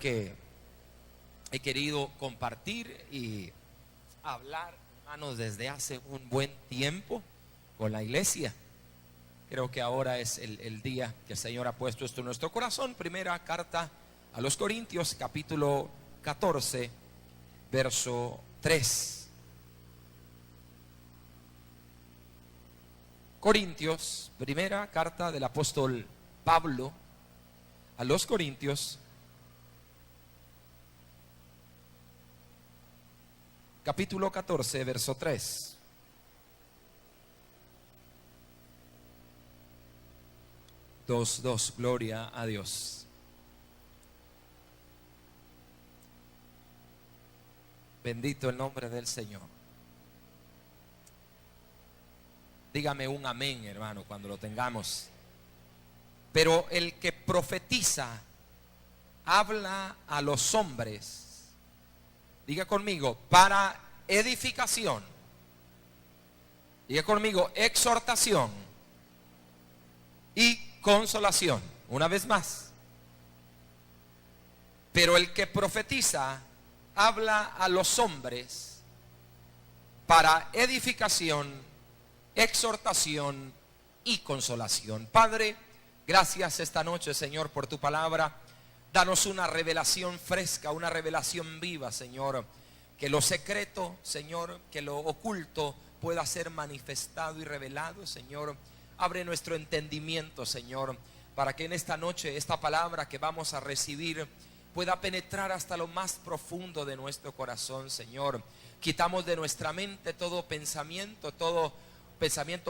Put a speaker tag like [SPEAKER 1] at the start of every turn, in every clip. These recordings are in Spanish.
[SPEAKER 1] Que he querido compartir y hablar, hermanos, desde hace un buen tiempo con la iglesia. Creo que ahora es el día que el Señor ha puesto esto en nuestro corazón. Primera carta a los Corintios, capítulo 14, verso 3. Corintios, primera carta del apóstol Pablo a los Corintios, capítulo 14, verso 3. Dos, gloria a Dios. Bendito el nombre del Señor. Dígame un amén, hermano, cuando lo tengamos. Pero el que profetiza habla a los hombres, diga conmigo, para edificación. Diga conmigo, exhortación y consolación. Una vez más. Pero el que profetiza habla a los hombres para edificación, exhortación y consolación. Padre, gracias esta noche, Señor, por tu palabra. Danos una revelación fresca, una revelación viva, Señor. Que lo secreto, Señor, que lo oculto pueda ser manifestado y revelado, Señor. Abre nuestro entendimiento, Señor, para que en esta noche esta palabra que vamos a recibir pueda penetrar hasta lo más profundo de nuestro corazón, Señor. Quitamos de nuestra mente todo pensamiento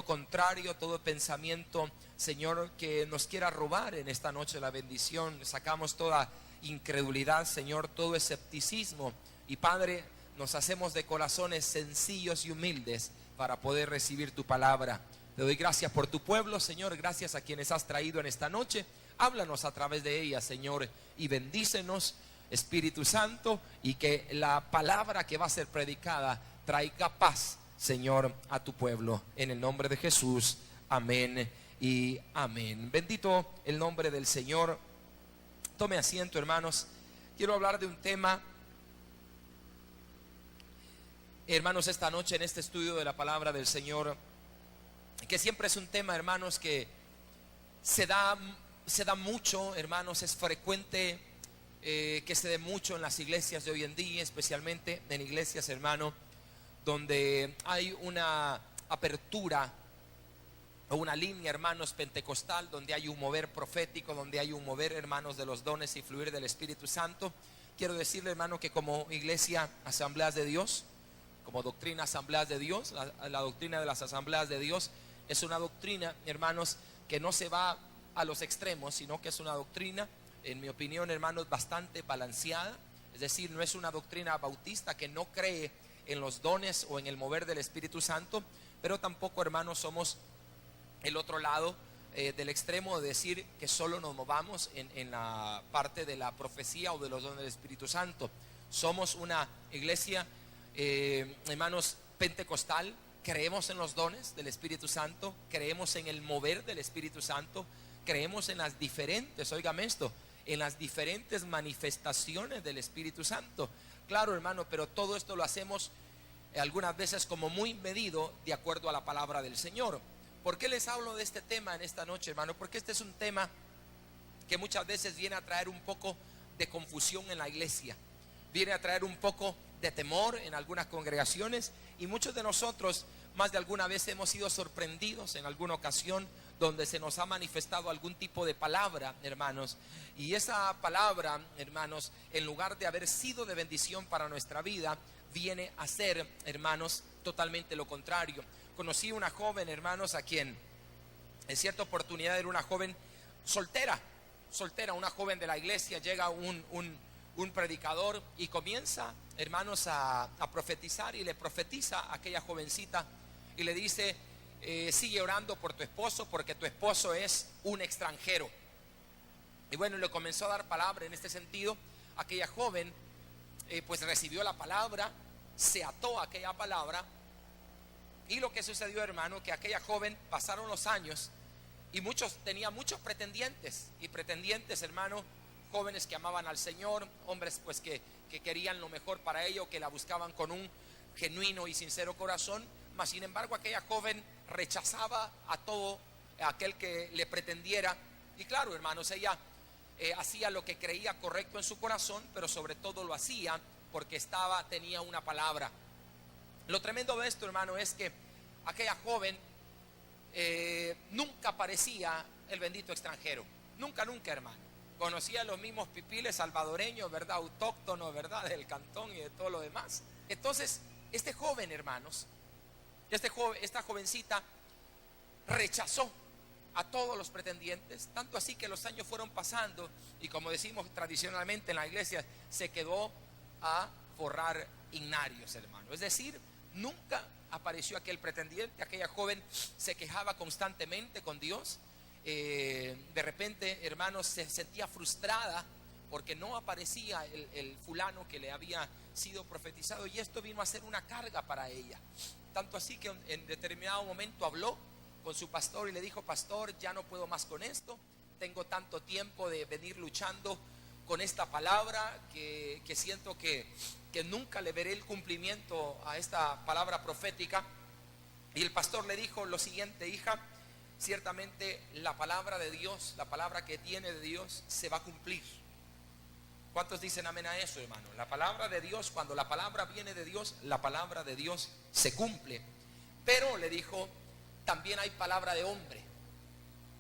[SPEAKER 1] contrario, todo pensamiento, Señor, que nos quiera robar en esta noche la bendición. Sacamos toda incredulidad, Señor, todo escepticismo. Y Padre, nos hacemos de corazones sencillos y humildes para poder recibir tu palabra. Te doy gracias por tu pueblo, Señor. Gracias a quienes has traído en esta noche. Háblanos a través de ella, Señor, y bendícenos, Espíritu Santo, y que la palabra que va a ser predicada traiga paz, Señor, a tu pueblo. En el nombre de Jesús, amén y amén. Bendito el nombre del Señor. Tome asiento, hermanos. Quiero hablar de un tema, hermanos, esta noche en este estudio de la palabra del Señor, que siempre es un tema, hermanos, que se da mucho, hermanos. Es frecuente que se dé mucho en las iglesias de hoy en día, especialmente en iglesias, hermano, donde hay una apertura o una línea, hermanos, pentecostal, donde hay un mover profético, donde hay un mover, hermanos, de los dones y fluir del Espíritu Santo. Quiero decirle, hermano, que como iglesia, Asambleas de Dios, como doctrina Asambleas de Dios, la doctrina de las Asambleas de Dios es una doctrina, hermanos, que no se va a los extremos, sino que es una doctrina, en mi opinión, hermanos, bastante balanceada. Es decir, no es una doctrina bautista que no cree en los dones o en el mover del Espíritu Santo, pero tampoco, hermanos, somos el otro lado del extremo de decir que solo nos movamos en la parte de la profecía o de los dones del Espíritu Santo. Somos una iglesia, hermanos, pentecostal. Creemos en los dones del Espíritu Santo, creemos en el mover del Espíritu Santo, creemos en las diferentes, óigame esto, en las diferentes manifestaciones del Espíritu Santo. Claro, hermano, pero todo esto lo hacemos algunas veces como muy medido de acuerdo a la palabra del Señor. ¿Por qué les hablo de este tema en esta noche, hermano? Porque este es un tema que muchas veces viene a traer un poco de confusión en la iglesia, viene a traer un poco de temor en algunas congregaciones, y muchos de nosotros más de alguna vez hemos sido sorprendidos en alguna ocasión donde se nos ha manifestado algún tipo de palabra, hermanos, y esa palabra, hermanos, en lugar de haber sido de bendición para nuestra vida, viene a ser, hermanos, totalmente lo contrario. Conocí una joven, hermanos, a quien en cierta oportunidad era una joven soltera, soltera, una joven de la iglesia, llega un predicador y comienza, hermanos, a profetizar, y le profetiza a aquella jovencita y le dice: sigue orando por tu esposo, porque tu esposo es un extranjero. Y bueno, le comenzó a dar palabra en este sentido. Aquella joven pues recibió la palabra, se ató a aquella palabra. Y lo que sucedió, hermano, que aquella joven, pasaron los años y tenía muchos pretendientes, hermano, jóvenes que amaban al Señor, hombres pues que querían lo mejor para ellos, que la buscaban con un genuino y sincero corazón. Mas sin embargo, aquella joven rechazaba a todo aquel que le pretendiera. Y claro, hermanos, ella hacía lo que creía correcto en su corazón, pero sobre todo lo hacía porque tenía una palabra. Lo tremendo de esto, hermano, es que aquella joven nunca parecía el bendito extranjero. Nunca, hermano. Conocía a los mismos pipiles salvadoreños, ¿verdad? Autóctonos, ¿verdad? Del cantón y de todo lo demás. Entonces, este joven, hermanos, esta jovencita rechazó a todos los pretendientes, tanto así que los años fueron pasando y, como decimos tradicionalmente en la iglesia, se quedó a forrar ignarios, hermano. Es decir, nunca apareció aquel pretendiente. Aquella joven se quejaba constantemente con Dios. De repente, hermanos, se sentía frustrada porque no aparecía el fulano que le había sido profetizado, y esto vino a ser una carga para ella. Tanto así que en determinado momento habló con su pastor y le dijo: pastor, ya no puedo más con esto, tengo tanto tiempo de venir luchando con esta palabra que siento que nunca le veré el cumplimiento a esta palabra profética. Y el pastor le dijo lo siguiente: hija, ciertamente la palabra de Dios, la palabra que tiene de Dios, se va a cumplir. ¿Cuántos dicen amén a eso, hermano? La palabra de Dios, cuando la palabra viene de Dios, la palabra de Dios se cumple. Pero le dijo, también hay palabra de hombre.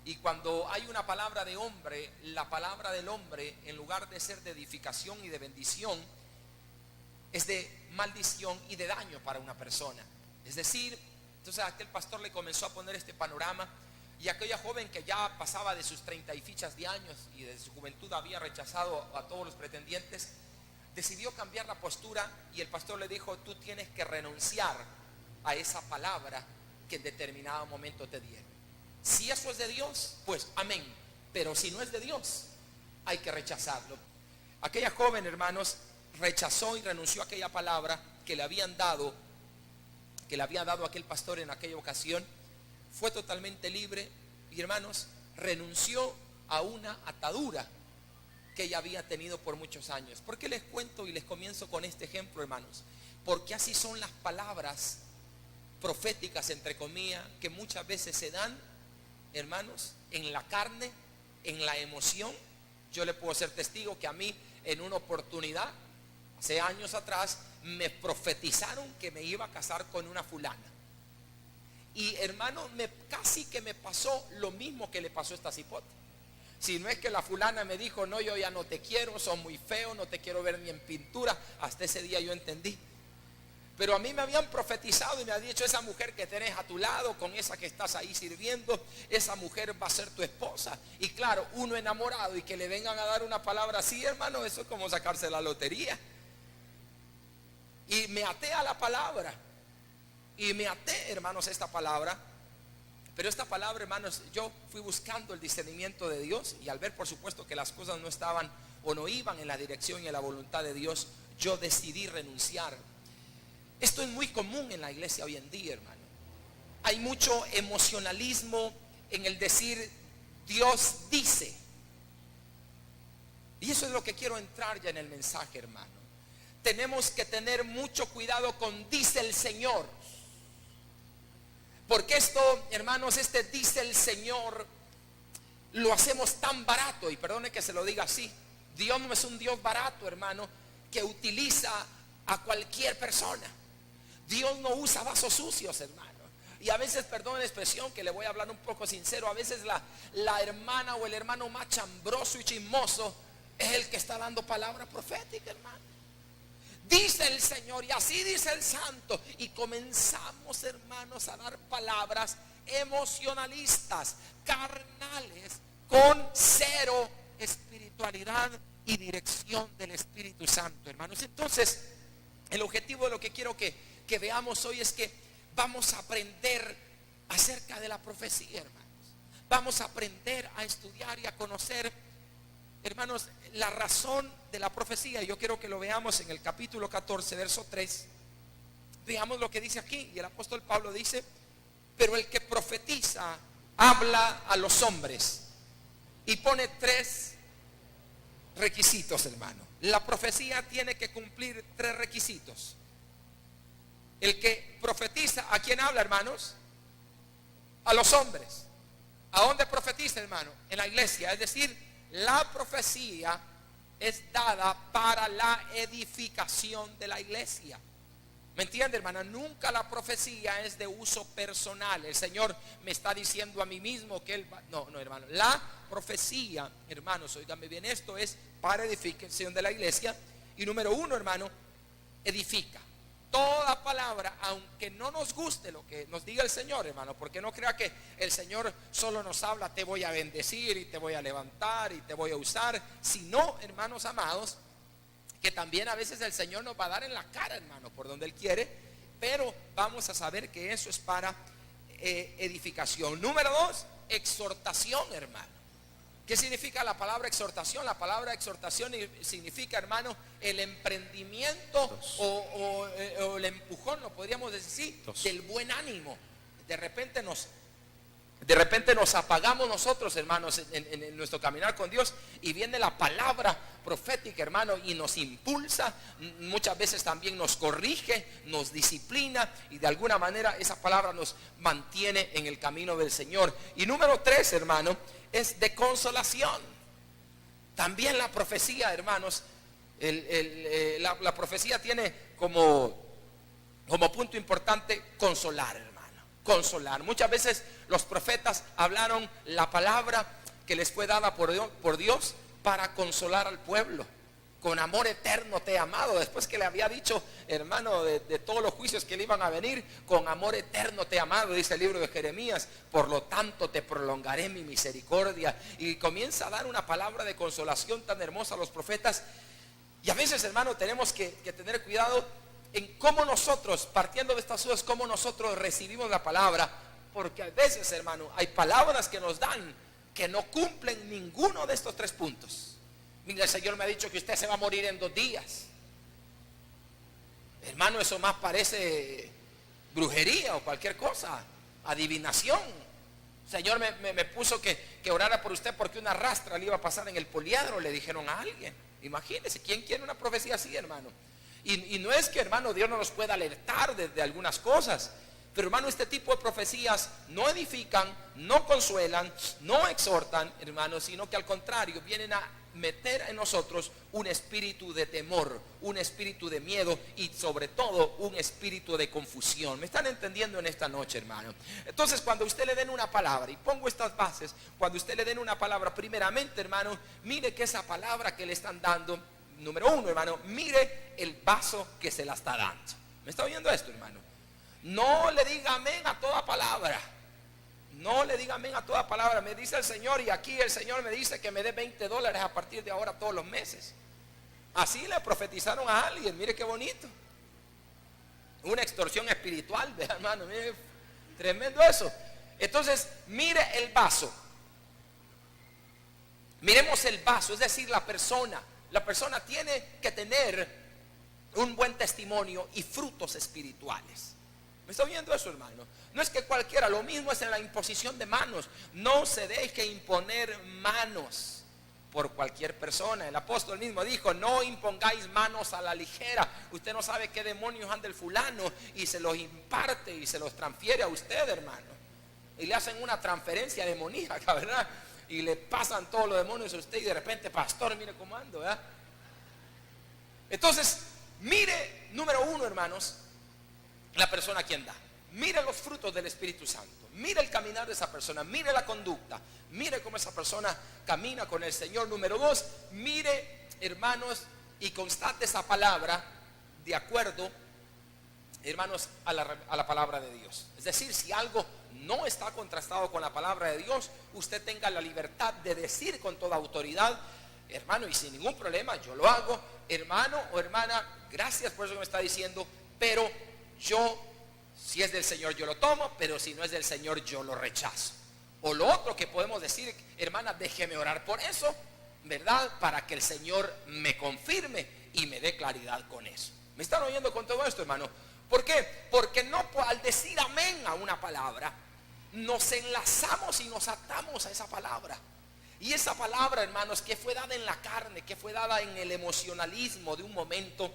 [SPEAKER 1] Y cuando hay una palabra de hombre, la palabra del hombre, en lugar de ser de edificación y de bendición, es de maldición y de daño para una persona. Es decir, entonces aquel pastor le comenzó a poner este panorama, y aquella joven que ya pasaba de sus 30 y fichas de años y de su juventud había rechazado a todos los pretendientes, decidió cambiar la postura, y el pastor le dijo: tú tienes que renunciar a esa palabra que en determinado momento te dieron. Si eso es de Dios, pues amén, pero si no es de Dios, hay que rechazarlo. Aquella joven, hermanos, rechazó y renunció a aquella palabra que le había dado aquel pastor en aquella ocasión. Fue totalmente libre y, hermanos, renunció a una atadura que ella había tenido por muchos años. ¿Por qué les cuento y les comienzo con este ejemplo, hermanos? Porque así son las palabras proféticas, entre comillas, que muchas veces se dan, hermanos, en la carne, en la emoción. Yo le puedo ser testigo que a mí, en una oportunidad, hace años atrás, me profetizaron que me iba a casar con una fulana. Y, hermano, casi que me pasó lo mismo que le pasó a esta cipote. Si no es que la fulana me dijo: no, yo ya no te quiero, sos muy feo, no te quiero ver ni en pintura. Hasta ese día yo entendí. Pero a mí me habían profetizado y me habían dicho: esa mujer que tenés a tu lado, con esa que estás ahí sirviendo, esa mujer va a ser tu esposa. Y claro, uno enamorado y que le vengan a dar una palabra así, hermano, eso es como sacarse la lotería. Y me até a la palabra. Y me até, hermanos, a esta palabra. Pero esta palabra, hermanos, yo fui buscando el discernimiento de Dios, y al ver, por supuesto, que las cosas no estaban o no iban en la dirección y en la voluntad de Dios, yo decidí renunciar. Esto es muy común en la iglesia hoy en día, hermano. Hay mucho emocionalismo en el decir Dios dice. Y eso es lo que quiero entrar ya en el mensaje, hermano. Tenemos que tener mucho cuidado con dice el Señor. Porque esto, hermanos, dice el Señor, lo hacemos tan barato. Y perdone que se lo diga así, Dios no es un Dios barato, hermano, que utiliza a cualquier persona. Dios no usa vasos sucios, hermano. Y a veces, perdón la expresión, que le voy a hablar un poco sincero, a veces la hermana o el hermano más chambroso y chismoso es el que está dando palabra profética, hermano. Dice el Señor, y así dice el Santo. Y comenzamos, hermanos, a dar palabras emocionalistas, carnales, con cero espiritualidad y dirección del Espíritu Santo, hermanos. Entonces, el objetivo de lo que quiero que veamos hoy es que vamos a aprender acerca de la profecía, hermanos. Vamos a aprender a estudiar y a conocer, hermanos, la razón de la profecía. Yo quiero que lo veamos en el capítulo 14, verso 3. Veamos lo que dice aquí. Y el apóstol Pablo dice: pero el que profetiza habla a los hombres. Y pone 3 requisitos, hermano. La profecía tiene que cumplir 3 requisitos. El que profetiza, ¿a quién habla, hermanos? A los hombres. ¿A dónde profetiza, hermano? En la iglesia. Es decir, la profecía es dada para la edificación de la iglesia. ¿Me entiende, hermana? Nunca la profecía es de uso personal. El Señor me está diciendo a mí mismo que Él va... No, hermano. La profecía, hermanos, óigame bien, esto es para edificación de la iglesia. Y número 1, hermano, edifica. Toda palabra, aunque no nos guste lo que nos diga el Señor, hermano, porque no crea que el Señor solo nos habla: te voy a bendecir y te voy a levantar y te voy a usar. Sino, hermanos amados, que también a veces el Señor nos va a dar en la cara, hermano, por donde Él quiere. Pero vamos a saber que eso es para edificación. Número 2, exhortación, hermano. ¿Qué significa la palabra exhortación? La palabra exhortación significa, hermano, el emprendimiento o el empujón, lo podríamos decir, del buen ánimo. De repente nos apagamos nosotros, hermanos, en nuestro caminar con Dios, y viene la palabra profética, hermano, y nos impulsa. Muchas veces también nos corrige, nos disciplina, y de alguna manera esa palabra nos mantiene en el camino del Señor. Y número 3, hermano, es de consolación. También la profecía, hermanos, la profecía tiene como punto importante consolar, hermano. Consolar. Muchas veces los profetas hablaron la palabra que les fue dada por Dios para consolar al pueblo. Con amor eterno te he amado. Después que le había dicho, hermano, de todos los juicios que le iban a venir, con amor eterno te he amado, dice el libro de Jeremías. Por lo tanto te prolongaré mi misericordia. Y comienza a dar una palabra de consolación tan hermosa a los profetas. Y a veces, hermano, tenemos que tener cuidado en cómo nosotros, partiendo de estas dudas, cómo nosotros recibimos la palabra. Porque a veces, hermano, hay palabras que nos dan que no cumplen ninguno de estos 3 puntos. Mira, el Señor me ha dicho que usted se va a morir en 2 días. Hermano, eso más parece brujería o cualquier cosa, adivinación. El Señor me puso que orara por usted porque una rastra le iba a pasar en el poliedro, le dijeron a alguien. Imagínese, ¿quién quiere una profecía así, hermano? Y no es que, hermano, Dios no nos pueda alertar de algunas cosas. Pero, hermano, este tipo de profecías no edifican, no consuelan, no exhortan, hermano, sino que al contrario vienen a meter en nosotros un espíritu de temor, un espíritu de miedo y sobre todo un espíritu de confusión. ¿Me están entendiendo en esta noche, hermano? Entonces, cuando usted le den una palabra, y pongo estas bases, cuando usted le den una palabra, primeramente, hermano, mire que esa palabra que le están dando, número 1, hermano, mire el vaso que se la está dando. ¿Me está oyendo esto, hermano? No le diga amén a toda palabra. No le diga amén a toda palabra. Me dice el Señor, y aquí el Señor me dice que me dé $20 a partir de ahora todos los meses. Así le profetizaron a alguien. Mire qué bonito. Una extorsión espiritual, ¿ve, hermano? Mire, tremendo eso. Entonces, mire el vaso. Miremos el vaso, es decir, la persona. La persona tiene que tener un buen testimonio y frutos espirituales. ¿Me está oyendo eso, hermano? No es que cualquiera, lo mismo es en la imposición de manos. No se deje imponer manos por cualquier persona. El apóstol mismo dijo: no impongáis manos a la ligera. Usted no sabe qué demonios anda el fulano y se los imparte y se los transfiere a usted, hermano. Y le hacen una transferencia demoníaca, ¿verdad? Y le pasan todos los demonios a usted y de repente, pastor, mire cómo ando, ¿verdad? Entonces, mire, número 1, hermanos, la persona a quien da. Mire los frutos del Espíritu Santo. Mire el caminar de esa persona. Mire la conducta. Mire cómo esa persona camina con el Señor. Número 2, mire, hermanos, y constate esa palabra de acuerdo, hermanos, a la palabra de Dios. Es decir, si algo no está contrastado con la palabra de Dios, usted tenga la libertad de decir con toda autoridad: hermano, y sin ningún problema yo lo hago, hermano o hermana, gracias por eso que me está diciendo, pero yo, si es del Señor yo lo tomo, pero si no es del Señor yo lo rechazo. O lo otro que podemos decir, hermana, déjeme orar por eso, ¿verdad? Para que el Señor me confirme y me dé claridad con eso. ¿Me están oyendo con todo esto, hermano? ¿Por qué? Porque no al decir amén a una palabra, nos enlazamos y nos atamos a esa palabra. Y esa palabra, hermanos, que fue dada en la carne, que fue dada en el emocionalismo de un momento,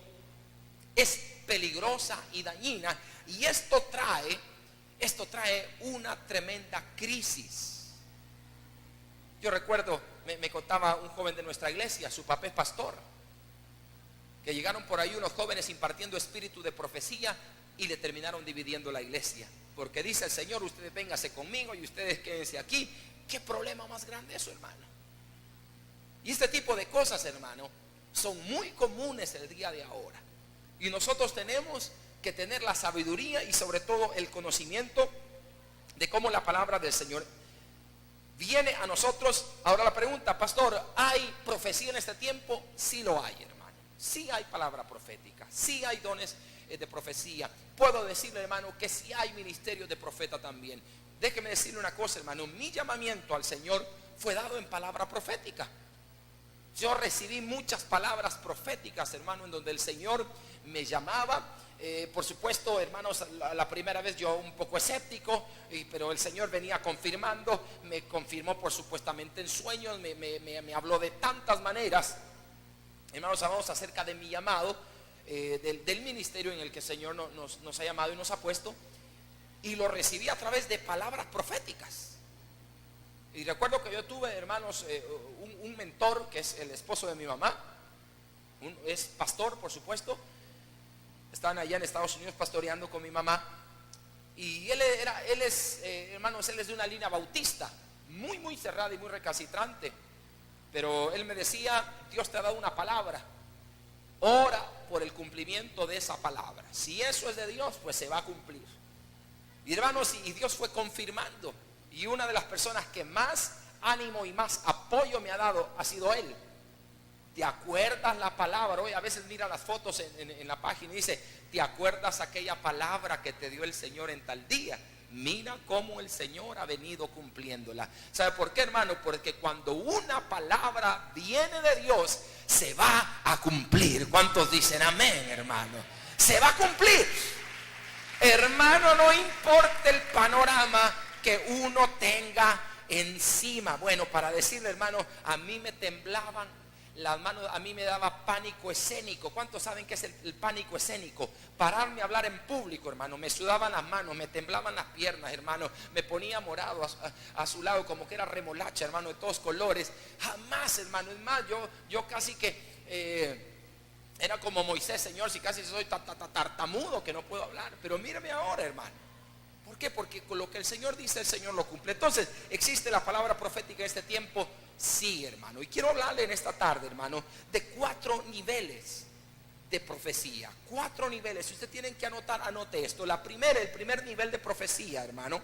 [SPEAKER 1] es peligrosa y dañina. Y esto trae una tremenda crisis. Yo recuerdo, me contaba un joven de nuestra iglesia, su papá es pastor, que llegaron por ahí unos jóvenes impartiendo espíritu de profecía y le terminaron dividiendo la iglesia. Porque dice el Señor, ustedes vénganse conmigo y ustedes quédense aquí. ¿Qué problema más grande eso, hermano? Y este tipo de cosas, hermano, son muy comunes el día de ahora. Y nosotros tenemos que tener la sabiduría y sobre todo el conocimiento de cómo la palabra del Señor viene a nosotros. Ahora la pregunta, pastor, ¿hay profecía en este tiempo? Sí lo hay, hermano. Sí hay palabra profética, sí hay dones de profecía. Puedo decirle, hermano, que sí hay ministerio de profeta también. Déjeme decirle una cosa, hermano, mi llamamiento al Señor fue dado en palabra profética. Yo recibí muchas palabras proféticas, hermano, en donde el Señor me llamaba. Por supuesto, hermanos, la primera vez yo un poco escéptico, pero el Señor venía confirmando, me confirmó por supuestamente en sueños, me habló de tantas maneras. Hermanos, hablamos acerca de mi llamado, del ministerio en el que el Señor nos ha llamado y nos ha puesto, y lo recibí a través de palabras proféticas. Y recuerdo que yo tuve, hermanos, un mentor que es el esposo de mi mamá, es pastor, por supuesto. Estaban allá en Estados Unidos pastoreando con mi mamá. Y él es, hermanos, él es de una línea bautista, muy cerrada y muy recalcitrante. Pero él me decía, Dios te ha dado una palabra, ora por el cumplimiento de esa palabra. Si eso es de Dios, pues se va a cumplir. Y hermanos, y Dios fue confirmando. Y una de las personas que más ánimo y más apoyo me ha dado ha sido él. ¿Te acuerdas la palabra? Hoy a veces mira las fotos en la página y dice, ¿te acuerdas aquella palabra que te dio el Señor en tal día? Mira cómo el Señor ha venido cumpliéndola. ¿Sabe por qué, hermano? Porque cuando una palabra viene de Dios, se va a cumplir. ¿Cuántos dicen amén, hermano? Se va a cumplir. Hermano, no importa el panorama que uno tenga encima. Bueno, para decirle, hermano, a mí me temblaban las manos, a mí me daba pánico escénico. ¿Cuántos saben qué es el pánico escénico? Pararme a hablar en público, hermano. Me sudaban las manos, me temblaban las piernas, hermano. Me ponía morado a su lado, como que era remolacha, hermano, de todos colores. Jamás, hermano. Es más, yo casi que era como Moisés, Señor, si casi soy tartamudo que no puedo hablar. Pero mírame ahora, hermano. ¿Por qué? Porque con lo que el Señor dice, el Señor lo cumple. Entonces, ¿existe la palabra profética en este tiempo? Sí, hermano. Y quiero hablarle en esta tarde, hermano, de 4 niveles de profecía. 4 niveles. Si usted tiene que anotar, anote esto. El primer nivel de profecía, hermano,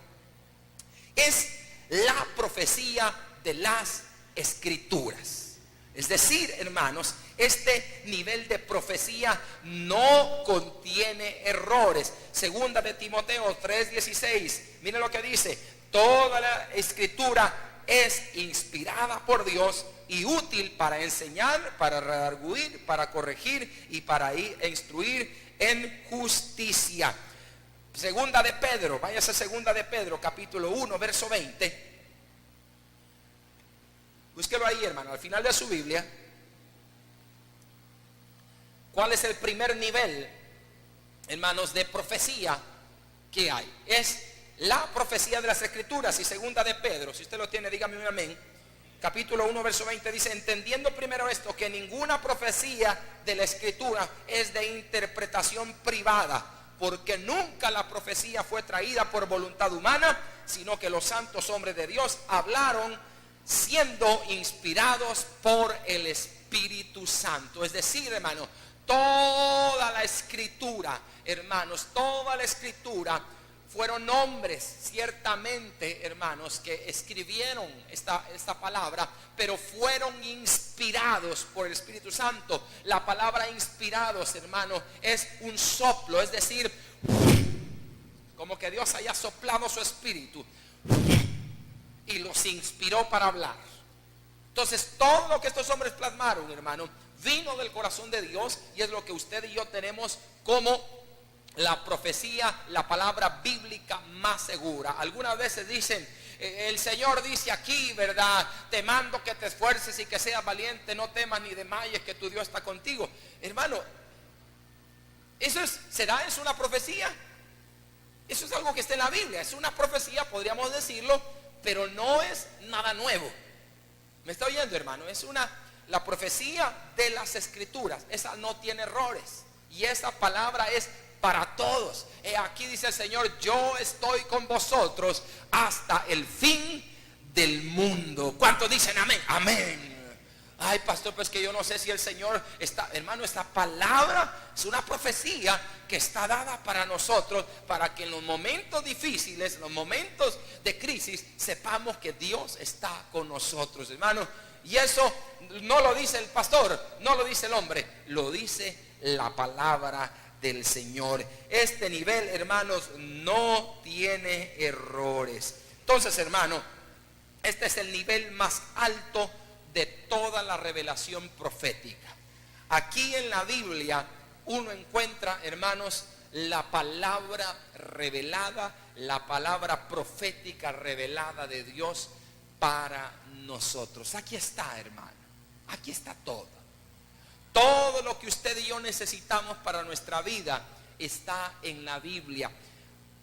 [SPEAKER 1] es la profecía de las Escrituras. Es decir, hermanos, este nivel de profecía no contiene errores. Segunda de Timoteo 3:16. Miren lo que dice. Toda la Escritura es inspirada por Dios y útil para enseñar, para redarguir, para corregir y para instruir en justicia. Segunda de Pedro, váyase a segunda de Pedro, capítulo 1, verso 20. Búsquelo ahí, hermano, al final de su Biblia. ¿Cuál es el primer nivel, hermanos, de profecía que hay? Es la profecía de las Escrituras. Y segunda de Pedro, si usted lo tiene, dígame un amén. Capítulo 1, verso 20 dice, entendiendo primero esto, que ninguna profecía de la Escritura es de interpretación privada, porque nunca la profecía fue traída por voluntad humana, sino que los santos hombres de Dios hablaron siendo inspirados por el Espíritu Santo. Es decir, hermano, toda la Escritura, hermanos, toda la Escritura fueron hombres ciertamente, hermanos, que escribieron esta palabra, pero fueron inspirados por el Espíritu Santo. La palabra inspirados, hermanos, es un soplo, es decir, como que Dios haya soplado su espíritu y los inspiró para hablar. Entonces todo lo que estos hombres plasmaron, hermano, vino del corazón de Dios, y es lo que usted y yo tenemos como la profecía, la palabra bíblica más segura. Algunas veces dicen, el Señor dice aquí, ¿verdad? Te mando que te esfuerces y que seas valiente, no temas ni desmayes, que tu Dios está contigo. Hermano, eso es una profecía. Eso es algo que está en la Biblia, es una profecía, podríamos decirlo, pero no es nada nuevo. ¿Me está oyendo, hermano? Es la profecía de las Escrituras. Esa no tiene errores, y esa palabra es para todos. Aquí dice el Señor, yo estoy con vosotros hasta el fin del mundo. ¿Cuántos dicen amén? Amén. Ay, pastor, pues que yo no sé si el Señor está, hermano, esta palabra es una profecía que está dada para nosotros, para que en los momentos difíciles, en los momentos de crisis, sepamos que Dios está con nosotros, hermano. Y eso no lo dice el pastor, no lo dice el hombre, lo dice la palabra del Señor. Este nivel, hermanos, no tiene errores. Entonces, hermano, este es el nivel más alto de toda la revelación profética. Aquí en la Biblia uno encuentra, hermanos, la palabra revelada, la palabra profética revelada de Dios para nosotros. Aquí está, hermano, aquí está todo. Todo lo que usted y yo necesitamos para nuestra vida está en la Biblia.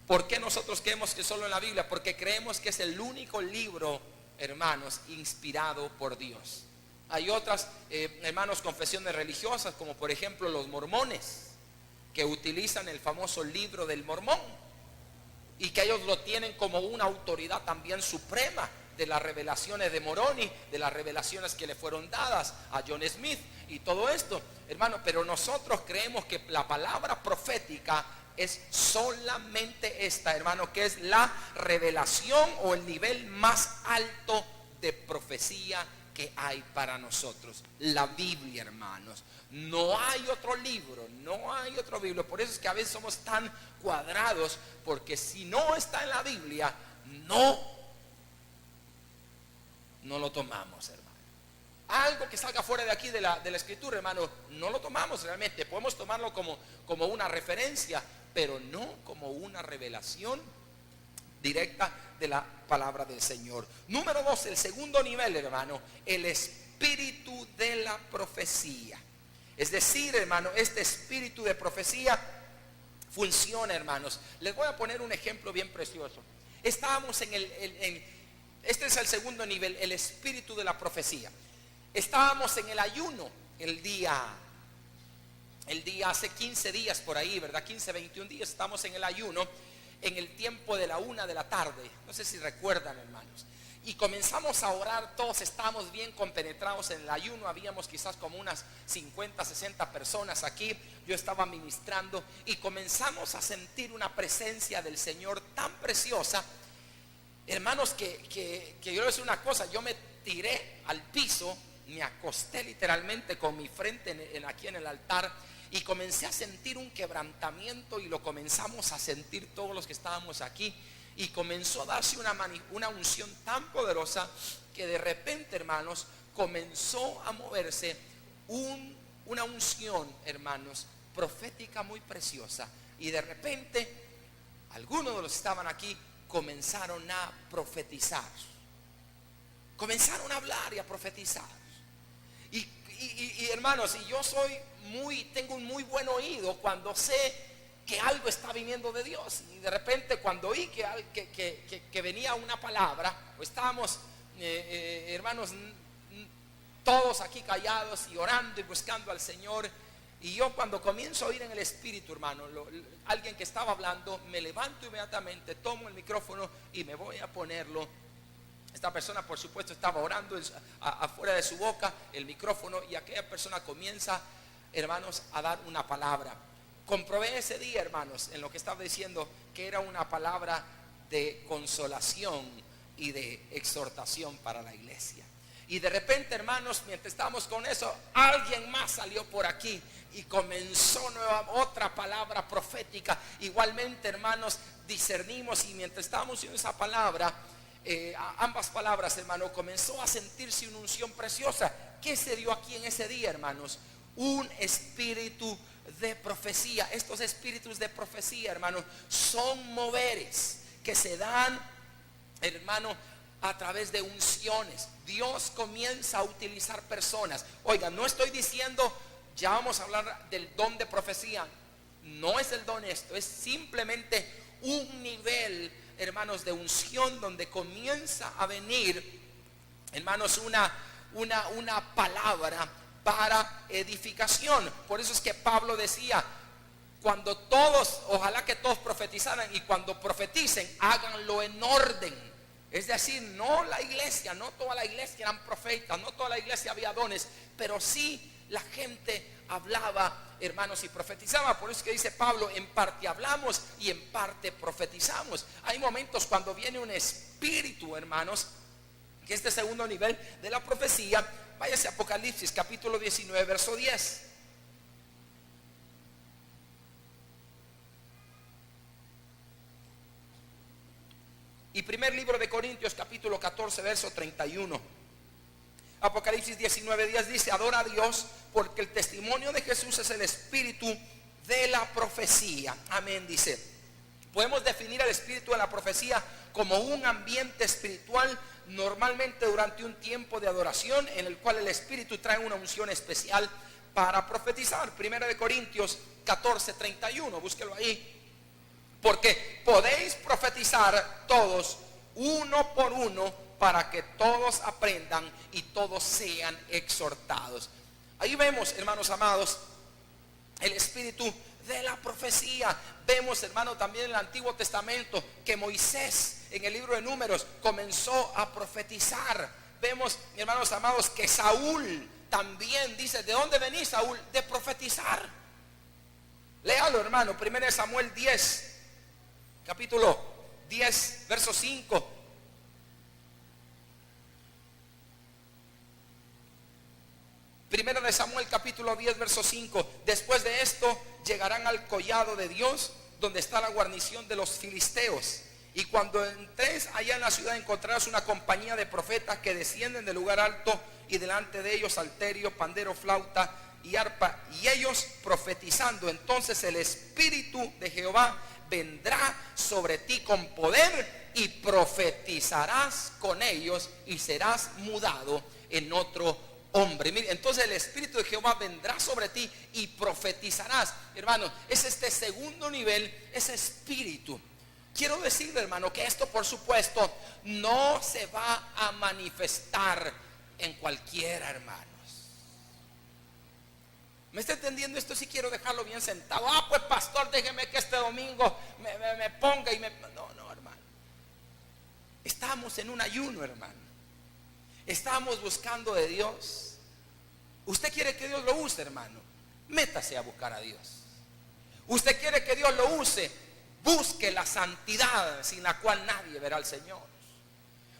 [SPEAKER 1] ¿Por qué nosotros creemos que solo en la Biblia? Porque creemos que es el único libro, hermanos, inspirado por Dios. Hay otras, hermanos, confesiones religiosas, como por ejemplo los mormones, que utilizan el famoso libro del Mormón, y que ellos lo tienen como una autoridad también suprema de las revelaciones de Moroni, de las revelaciones que le fueron dadas a John Smith y todo esto, hermano. Pero nosotros creemos que la palabra profética es solamente esta, hermano, que es la revelación o el nivel más alto de profecía que hay para nosotros. La Biblia, hermanos. No hay otro libro, no hay otro libro. Por eso es que a veces somos tan cuadrados, porque si no está en la Biblia, no lo tomamos, hermano. Algo que salga fuera de aquí de la escritura, hermano, no lo tomamos realmente. Podemos tomarlo como una referencia, pero no como una revelación directa de la palabra del Señor. Número 2, el segundo nivel, hermano, el espíritu de la profecía. Es decir, hermano, este espíritu de profecía funciona, hermanos. Les voy a poner un ejemplo bien precioso. Estábamos este es el segundo nivel, el espíritu de la profecía. Estábamos en el ayuno el día hace 15 días por ahí, ¿verdad? 15, 21 días estamos en el ayuno, en el tiempo de la 1 de la tarde. No sé si recuerdan, hermanos. Y comenzamos a orar, todos estábamos bien compenetrados en el ayuno. Habíamos quizás como unas 50, 60 personas aquí. Yo estaba ministrando y comenzamos a sentir una presencia del Señor tan preciosa, hermanos, que yo les voy a decir una cosa. Yo me tiré al piso, me acosté literalmente con mi frente aquí en el altar, y comencé a sentir un quebrantamiento, y lo comenzamos a sentir todos los que estábamos aquí, y comenzó a darse una unción tan poderosa que de repente, hermanos, comenzó a moverse una unción, hermanos, profética muy preciosa. Y de repente algunos de los que estaban aquí comenzaron a profetizar, comenzaron a hablar y a profetizar. Y hermanos, y yo tengo un muy buen oído cuando sé que algo está viniendo de Dios. Y de repente cuando oí que venía una palabra, pues estábamos, hermanos, todos aquí callados y orando y buscando al Señor. Y yo, cuando comienzo a oír en el espíritu, hermano, alguien que estaba hablando, me levanto inmediatamente, tomo el micrófono y me voy a ponerlo. Esta persona, por supuesto, estaba orando afuera de su boca el micrófono, y aquella persona comienza, hermanos, a dar una palabra. comprobé ese día, hermanos, en lo que estaba diciendo, que era una palabra de consolación y de exhortación para la iglesia. Y de repente, hermanos, mientras estábamos con eso, alguien más salió por aquí y comenzó otra palabra profética. Igualmente, hermanos, discernimos, y mientras estábamos en esa palabra, ambas palabras, hermano, comenzó a sentirse una unción preciosa. ¿Qué se dio aquí en ese día, hermanos? Un espíritu de profecía. Estos espíritus de profecía, hermano, son moveres que se dan, hermano, a través de unciones. Dios comienza a utilizar personas. Oiga, no estoy diciendo, ya vamos a hablar del don de profecía. No es el don esto, es simplemente un nivel, hermanos, de unción donde comienza a venir, hermanos, una palabra para edificación. Por eso es que Pablo decía, cuando todos, ojalá que todos profetizaran, y cuando profeticen, háganlo en orden. Es decir, no la iglesia, no toda la iglesia eran profetas, no toda la iglesia había dones, pero sí la gente hablaba, hermanos, y profetizaba. Por eso es que dice Pablo, en parte hablamos y en parte profetizamos. Hay momentos cuando viene un espíritu, hermanos, que este segundo nivel de la profecía. Váyase a Apocalipsis capítulo 19, verso 10. Y primer libro de Corintios capítulo 14, verso 31. Apocalipsis 19, 10 dice: adora a Dios, porque el testimonio de Jesús es el espíritu de la profecía. Amén, dice. Podemos definir el espíritu de la profecía como un ambiente espiritual, normalmente durante un tiempo de adoración, en el cual el espíritu trae una unción especial para profetizar. Primera de Corintios 14, 31, búsquelo ahí. Porque podéis profetizar todos, uno por uno, para que todos aprendan y todos sean exhortados. Ahí vemos, hermanos amados, el espíritu de la profecía. Vemos, hermano, también en el Antiguo Testamento que Moisés, en el libro de Números, comenzó a profetizar. Vemos, hermanos amados, que Saúl también dice: ¿de dónde venís, Saúl? De profetizar. Léalo, hermano, 1 Samuel 10, capítulo 10, verso 5. Primero de Samuel capítulo 10, verso 5. Después de esto llegarán al collado de Dios, donde está la guarnición de los filisteos. Y cuando entres allá en la ciudad, encontrarás una compañía de profetas que descienden del lugar alto, y delante de ellos salterio, pandero, flauta y arpa, y ellos profetizando. Entonces el Espíritu de Jehová vendrá sobre ti con poder, y profetizarás con ellos, y serás mudado en otro hombre. Mire, entonces el Espíritu de Jehová vendrá sobre ti y profetizarás. Hermano, es este segundo nivel, ese espíritu. Quiero decirle, hermano, que esto, por supuesto, no se va a manifestar en cualquiera, hermanos. ¿Me está entendiendo? Esto sí quiero dejarlo bien sentado. Pues pastor, déjeme que este domingo me ponga y me... No, hermano. Estamos en un ayuno, hermano. Estamos buscando de Dios. Usted quiere que Dios lo use, hermano, métase a buscar a Dios. Usted quiere que Dios lo use, busque la santidad sin la cual nadie verá al Señor.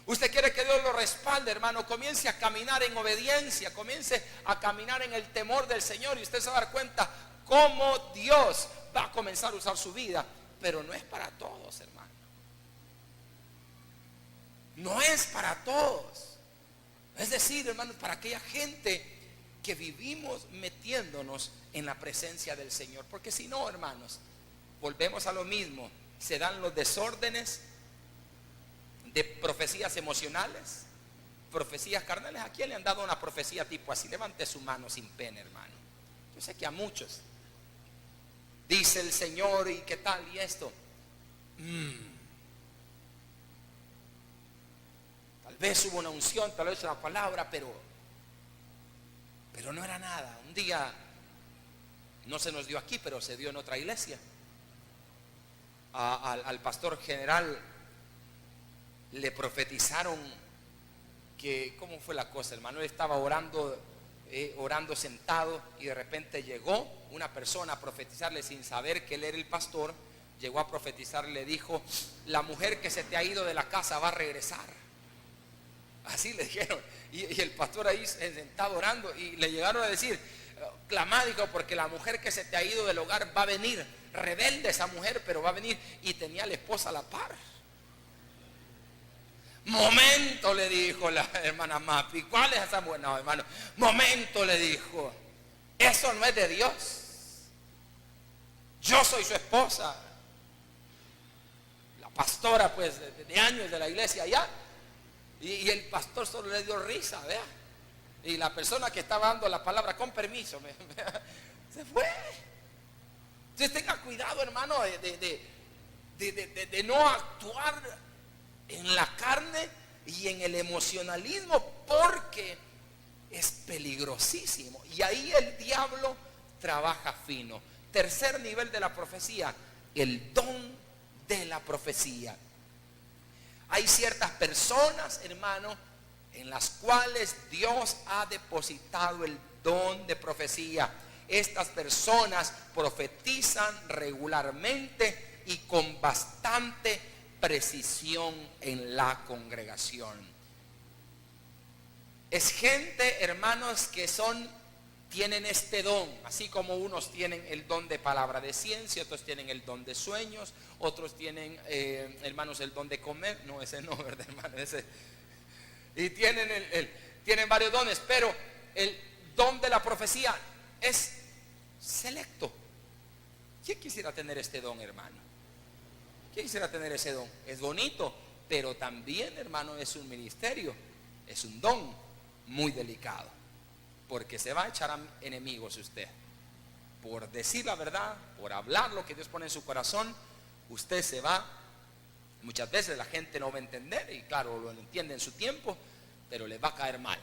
[SPEAKER 1] Usted quiere que Dios lo respalde, hermano, comience a caminar en obediencia, comience a caminar en el temor del Señor, y usted se va a dar cuenta cómo Dios va a comenzar a usar su vida. Pero no es para todos, hermano. No es para todos. Es decir, hermanos, para aquella gente que vivimos metiéndonos en la presencia del Señor. Porque si no, hermanos, volvemos a lo mismo. Se dan los desórdenes de profecías emocionales, profecías carnales. ¿A quién le han dado una profecía tipo así? Levante su mano sin pena, hermano. Yo sé que a muchos. Dice el Señor, y qué tal, y esto. Tal vez hubo una unción, tal vez una palabra, pero no era nada. Un día, no se nos dio aquí, pero se dio en otra iglesia. Al pastor general le profetizaron que, ¿cómo fue la cosa, hermano? Él estaba orando orando sentado, y de repente llegó una persona a profetizarle sin saber que él era el pastor. Llegó a profetizar, le dijo: la mujer que se te ha ido de la casa va a regresar. Así le dijeron. Y el pastor ahí sentado orando, y le llegaron a decir: clamá, dijo, porque la mujer que se te ha ido del hogar va a venir. Rebelde esa mujer, pero va a venir. Y tenía a la esposa a la par. Momento, le dijo la hermana Mapi. ¿Cuál es esa buena? No, hermano. Momento, le dijo. Eso no es de Dios. Yo soy su esposa. La pastora, pues, de años de la iglesia allá. Y el pastor solo le dio risa, vea. Y la persona que estaba dando la palabra, con permiso, se fue. Entonces tenga cuidado, hermano, de no actuar en la carne y en el emocionalismo, porque es peligrosísimo. Y ahí el diablo trabaja fino. Tercer nivel de la profecía: el don de la profecía. Hay ciertas personas, hermano, en las cuales Dios ha depositado el don de profecía. Estas personas profetizan regularmente y con bastante precisión en la congregación. Es gente, hermanos, que tienen este don, así como unos tienen el don de palabra de ciencia, otros tienen el don de sueños, otros tienen, hermanos, el don de comer. No, ese no, ¿verdad, hermano? Y tienen varios dones, pero el don de la profecía es selecto. ¿Quién quisiera tener este don, hermano? ¿Quién quisiera tener ese don? Es bonito, pero también, hermano, es un ministerio, es un don muy delicado, porque se va a echar a enemigos usted por decir la verdad, por hablar lo que Dios pone en su corazón. Usted se va. Muchas veces la gente no va a entender, y claro, lo entiende en su tiempo, pero les va a caer mal.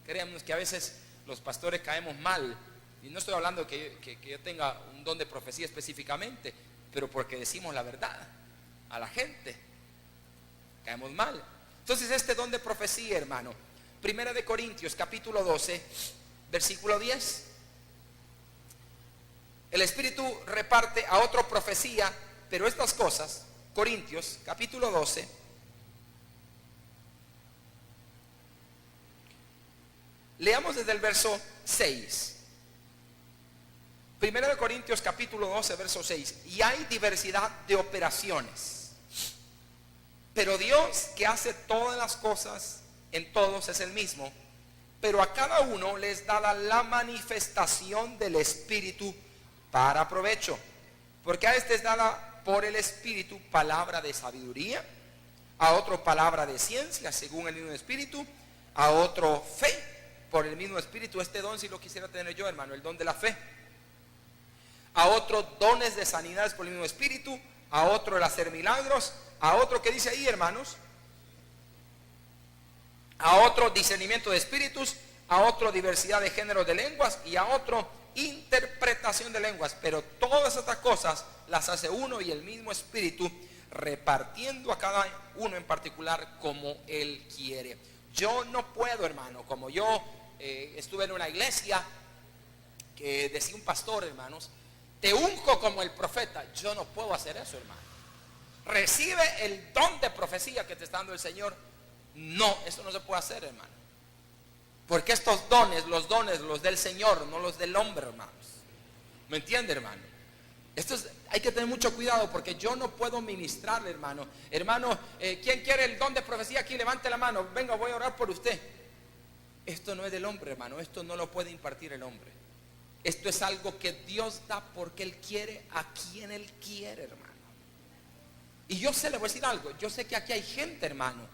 [SPEAKER 1] Créanme que a veces los pastores caemos mal, y no estoy hablando que yo tenga un don de profecía específicamente, pero porque decimos la verdad a la gente, caemos mal. Entonces, este don de profecía, hermano, Primera de Corintios capítulo 12, versículo 10. El Espíritu reparte a otro profecía, pero estas cosas, Corintios capítulo 12, leamos desde el verso 6. Primera de Corintios capítulo 12, verso 6. Y hay diversidad de operaciones, pero Dios, que hace todas las cosas en todos, es el mismo, pero a cada uno les da la manifestación del Espíritu para provecho. Porque a este es dada por el Espíritu palabra de sabiduría, a otro palabra de ciencia según el mismo Espíritu, a otro fe por el mismo Espíritu. Este don si lo quisiera tener yo, hermano, el don de la fe. A otro dones de sanidades por el mismo Espíritu, a otro el hacer milagros, a otro, que dice ahí, hermanos, a otro discernimiento de espíritus, a otro diversidad de géneros de lenguas, y a otro interpretación de lenguas. Pero todas estas cosas las hace uno y el mismo Espíritu, repartiendo a cada uno en particular como Él quiere. Yo no puedo, hermano, como yo estuve en una iglesia que decía un pastor, hermanos, te unjo como el profeta. Yo no puedo hacer eso, hermano. Recibe el don de profecía que te está dando el Señor. No, eso no se puede hacer, hermano. Porque estos dones, los del Señor, no los del hombre, hermanos. ¿Me entiende, hermano? Hay que tener mucho cuidado, porque yo no puedo ministrarle, hermano. Hermano, ¿quién quiere el don de profecía aquí? Levante la mano. Venga, voy a orar por usted. Esto no es del hombre, hermano. Esto no lo puede impartir el hombre. Esto es algo que Dios da porque Él quiere a quien Él quiere, hermano. Y yo sé, le voy a decir algo. Yo sé que aquí hay gente, hermano,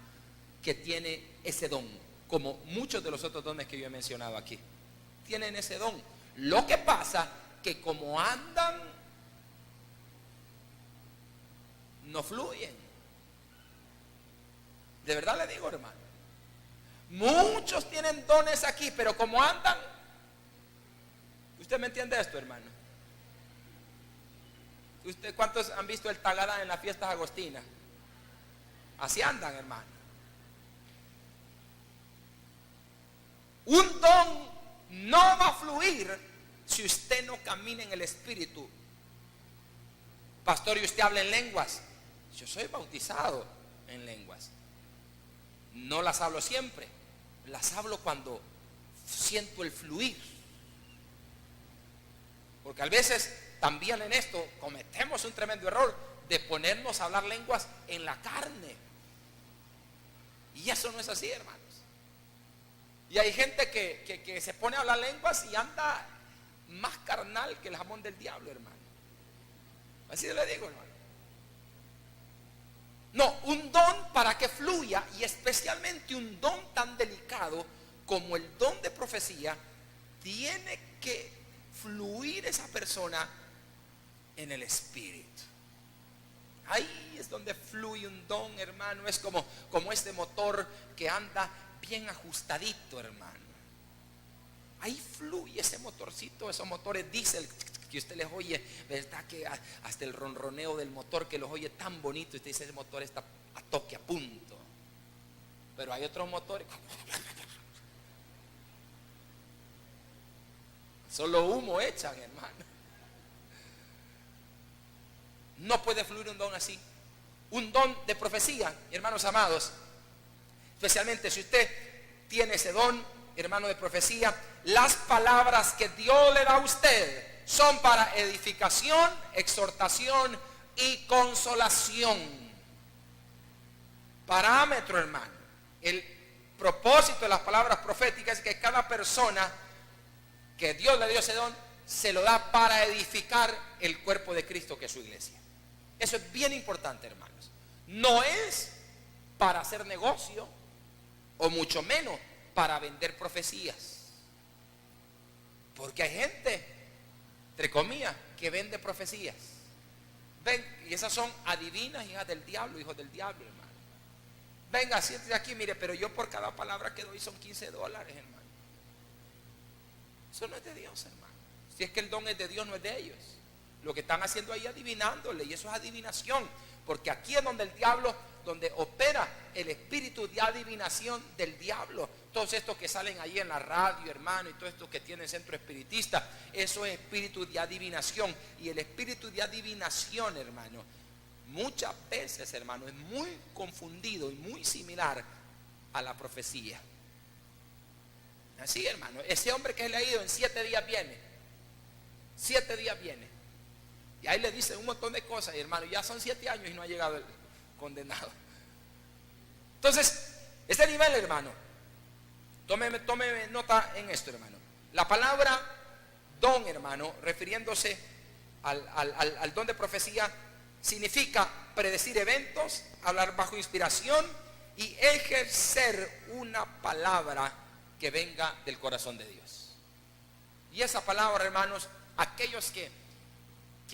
[SPEAKER 1] que tiene ese don, como muchos de los otros dones que yo he mencionado aquí. Tienen ese don. Lo que pasa que como andan, no fluyen. De verdad le digo, hermano. Muchos tienen dones aquí, pero como andan, ¿usted me entiende esto, hermano? ¿Cuántos han visto el Tagadá en las fiestas agostinas? Así andan, hermano. Un don no va a fluir si usted no camina en el Espíritu. Pastor, ¿y usted habla en lenguas? Yo soy bautizado en lenguas. No las hablo siempre, las hablo cuando siento el fluir. Porque a veces también en esto cometemos un tremendo error de ponernos a hablar lenguas en la carne. Y eso no es así, hermanos. Y hay gente que se pone a hablar lenguas y anda más carnal que el jamón del diablo, hermano. Así le digo, hermano. No, un don para que fluya, y especialmente un don tan delicado como el don de profecía, tiene que fluir esa persona en el Espíritu. Ahí es donde fluye un don, hermano. Es como este motor que anda bien ajustadito, hermano. Ahí fluye ese motorcito, esos motores diésel que usted les oye, ¿verdad? Que hasta el ronroneo del motor que los oye tan bonito. Usted dice, ese motor está a toque, a punto. Pero hay otros motores, solo humo echan, hermano. No puede fluir un don así. Un don de profecía, hermanos amados, especialmente si usted tiene ese don, hermano, de profecía, las palabras que Dios le da a usted son para edificación, exhortación y consolación. Parámetro, hermano. El propósito de las palabras proféticas es que cada persona que Dios le dio ese don se lo da para edificar el cuerpo de Cristo, que es su iglesia. Eso es bien importante, hermanos. No es para hacer negocio, o mucho menos para vender profecías. Porque hay gente, entre comillas, que vende profecías. Ven, y esas son adivinas, hijas del diablo, hijos del diablo, hermano. Venga, siéntese aquí, mire, pero yo por cada palabra que doy son $15, hermano. Eso no es de Dios, hermano. Si es que el don es de Dios, no es de ellos. Lo que están haciendo ahí es adivinándole, y eso es adivinación. Porque aquí es donde el diablo, donde opera el espíritu de adivinación del diablo. Todos estos que salen ahí en la radio, hermano, y todos estos que tienen centro espiritista, eso es espíritu de adivinación. Y el espíritu de adivinación, hermano, muchas veces, hermano, es muy confundido y muy similar a la profecía. Así, hermano, ese hombre que le ha ido en 7 días viene. 7 días viene. Y ahí le dicen un montón de cosas, y hermano, ya son 7 años y no ha llegado el condenado. Entonces, este nivel, hermano, tómeme nota en esto, hermano. La palabra don, hermano, refiriéndose al don de profecía, significa predecir eventos, hablar bajo inspiración y ejercer una palabra que venga del corazón de Dios. Y esa palabra, hermanos, aquellos que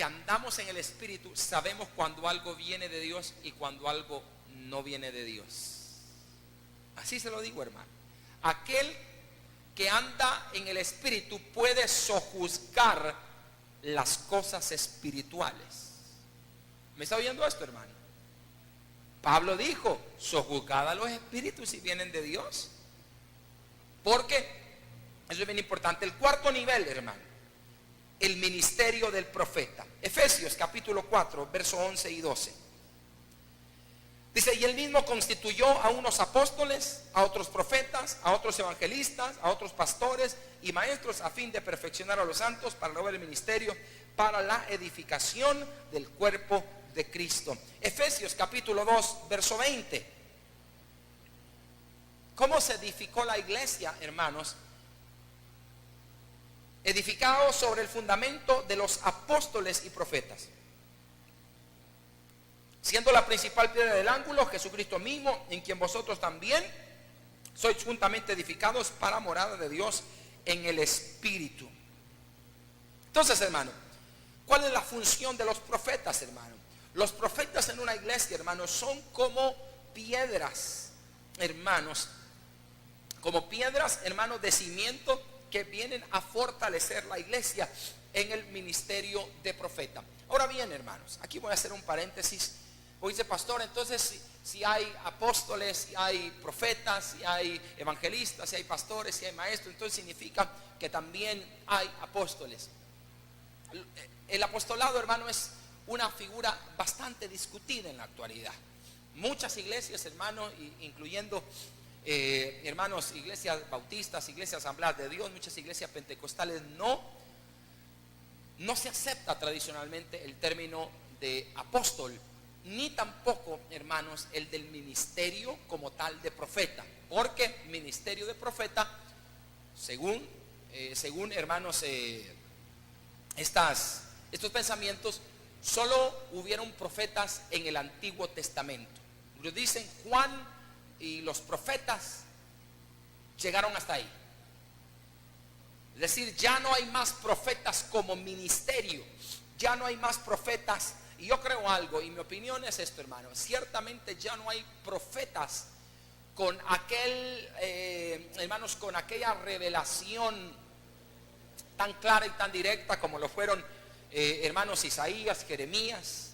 [SPEAKER 1] andamos en el Espíritu, sabemos cuando algo viene de Dios y cuando algo no viene de Dios. Así se lo digo, hermano. Aquel que anda en el Espíritu puede sojuzgar las cosas espirituales. ¿Me está oyendo esto, hermano? Pablo dijo, sojuzgad a los espíritus si vienen de Dios. Porque eso es bien importante. El cuarto nivel, hermano, el ministerio del profeta. Efesios capítulo 4, verso 11 y 12. Dice, y él mismo constituyó a unos apóstoles, a otros profetas, a otros evangelistas, a otros pastores y maestros, a fin de perfeccionar a los santos para la obra del ministerio, para la edificación del cuerpo de Cristo. Efesios capítulo 2, verso 20. ¿Cómo se edificó la iglesia, hermanos? Edificado sobre el fundamento de los apóstoles y profetas, siendo la principal piedra del ángulo Jesucristo mismo, en quien vosotros también sois juntamente edificados para morada de Dios en el Espíritu. Entonces, hermano, ¿cuál es la función de los profetas, hermano? Los profetas en una iglesia, hermanos, son como piedras, hermanos, de cimiento, que vienen a fortalecer la iglesia en el ministerio de profeta. Ahora bien, hermanos, aquí voy a hacer un paréntesis. Pues dice, pastor, entonces si hay apóstoles, si hay profetas, si hay evangelistas, si hay pastores, si hay maestros, entonces significa que también hay apóstoles. El apostolado, hermano, es una figura bastante discutida en la actualidad. Muchas iglesias, hermano, incluyendo hermanos, iglesias bautistas, iglesias asambleas de Dios, muchas iglesias pentecostales, no se acepta tradicionalmente el término de apóstol, ni tampoco, hermanos, el del ministerio como tal de profeta, porque ministerio de profeta, según hermanos, estos pensamientos, solo hubieron profetas en el Antiguo Testamento. Lo dicen, Juan y los profetas llegaron hasta ahí. Es decir, ya no hay más profetas como ministerio, ya no hay más profetas. Y yo creo algo, y mi opinión es esto, hermano, ciertamente ya no hay profetas con hermanos, con aquella revelación tan clara y tan directa como lo fueron hermanos Isaías, Jeremías,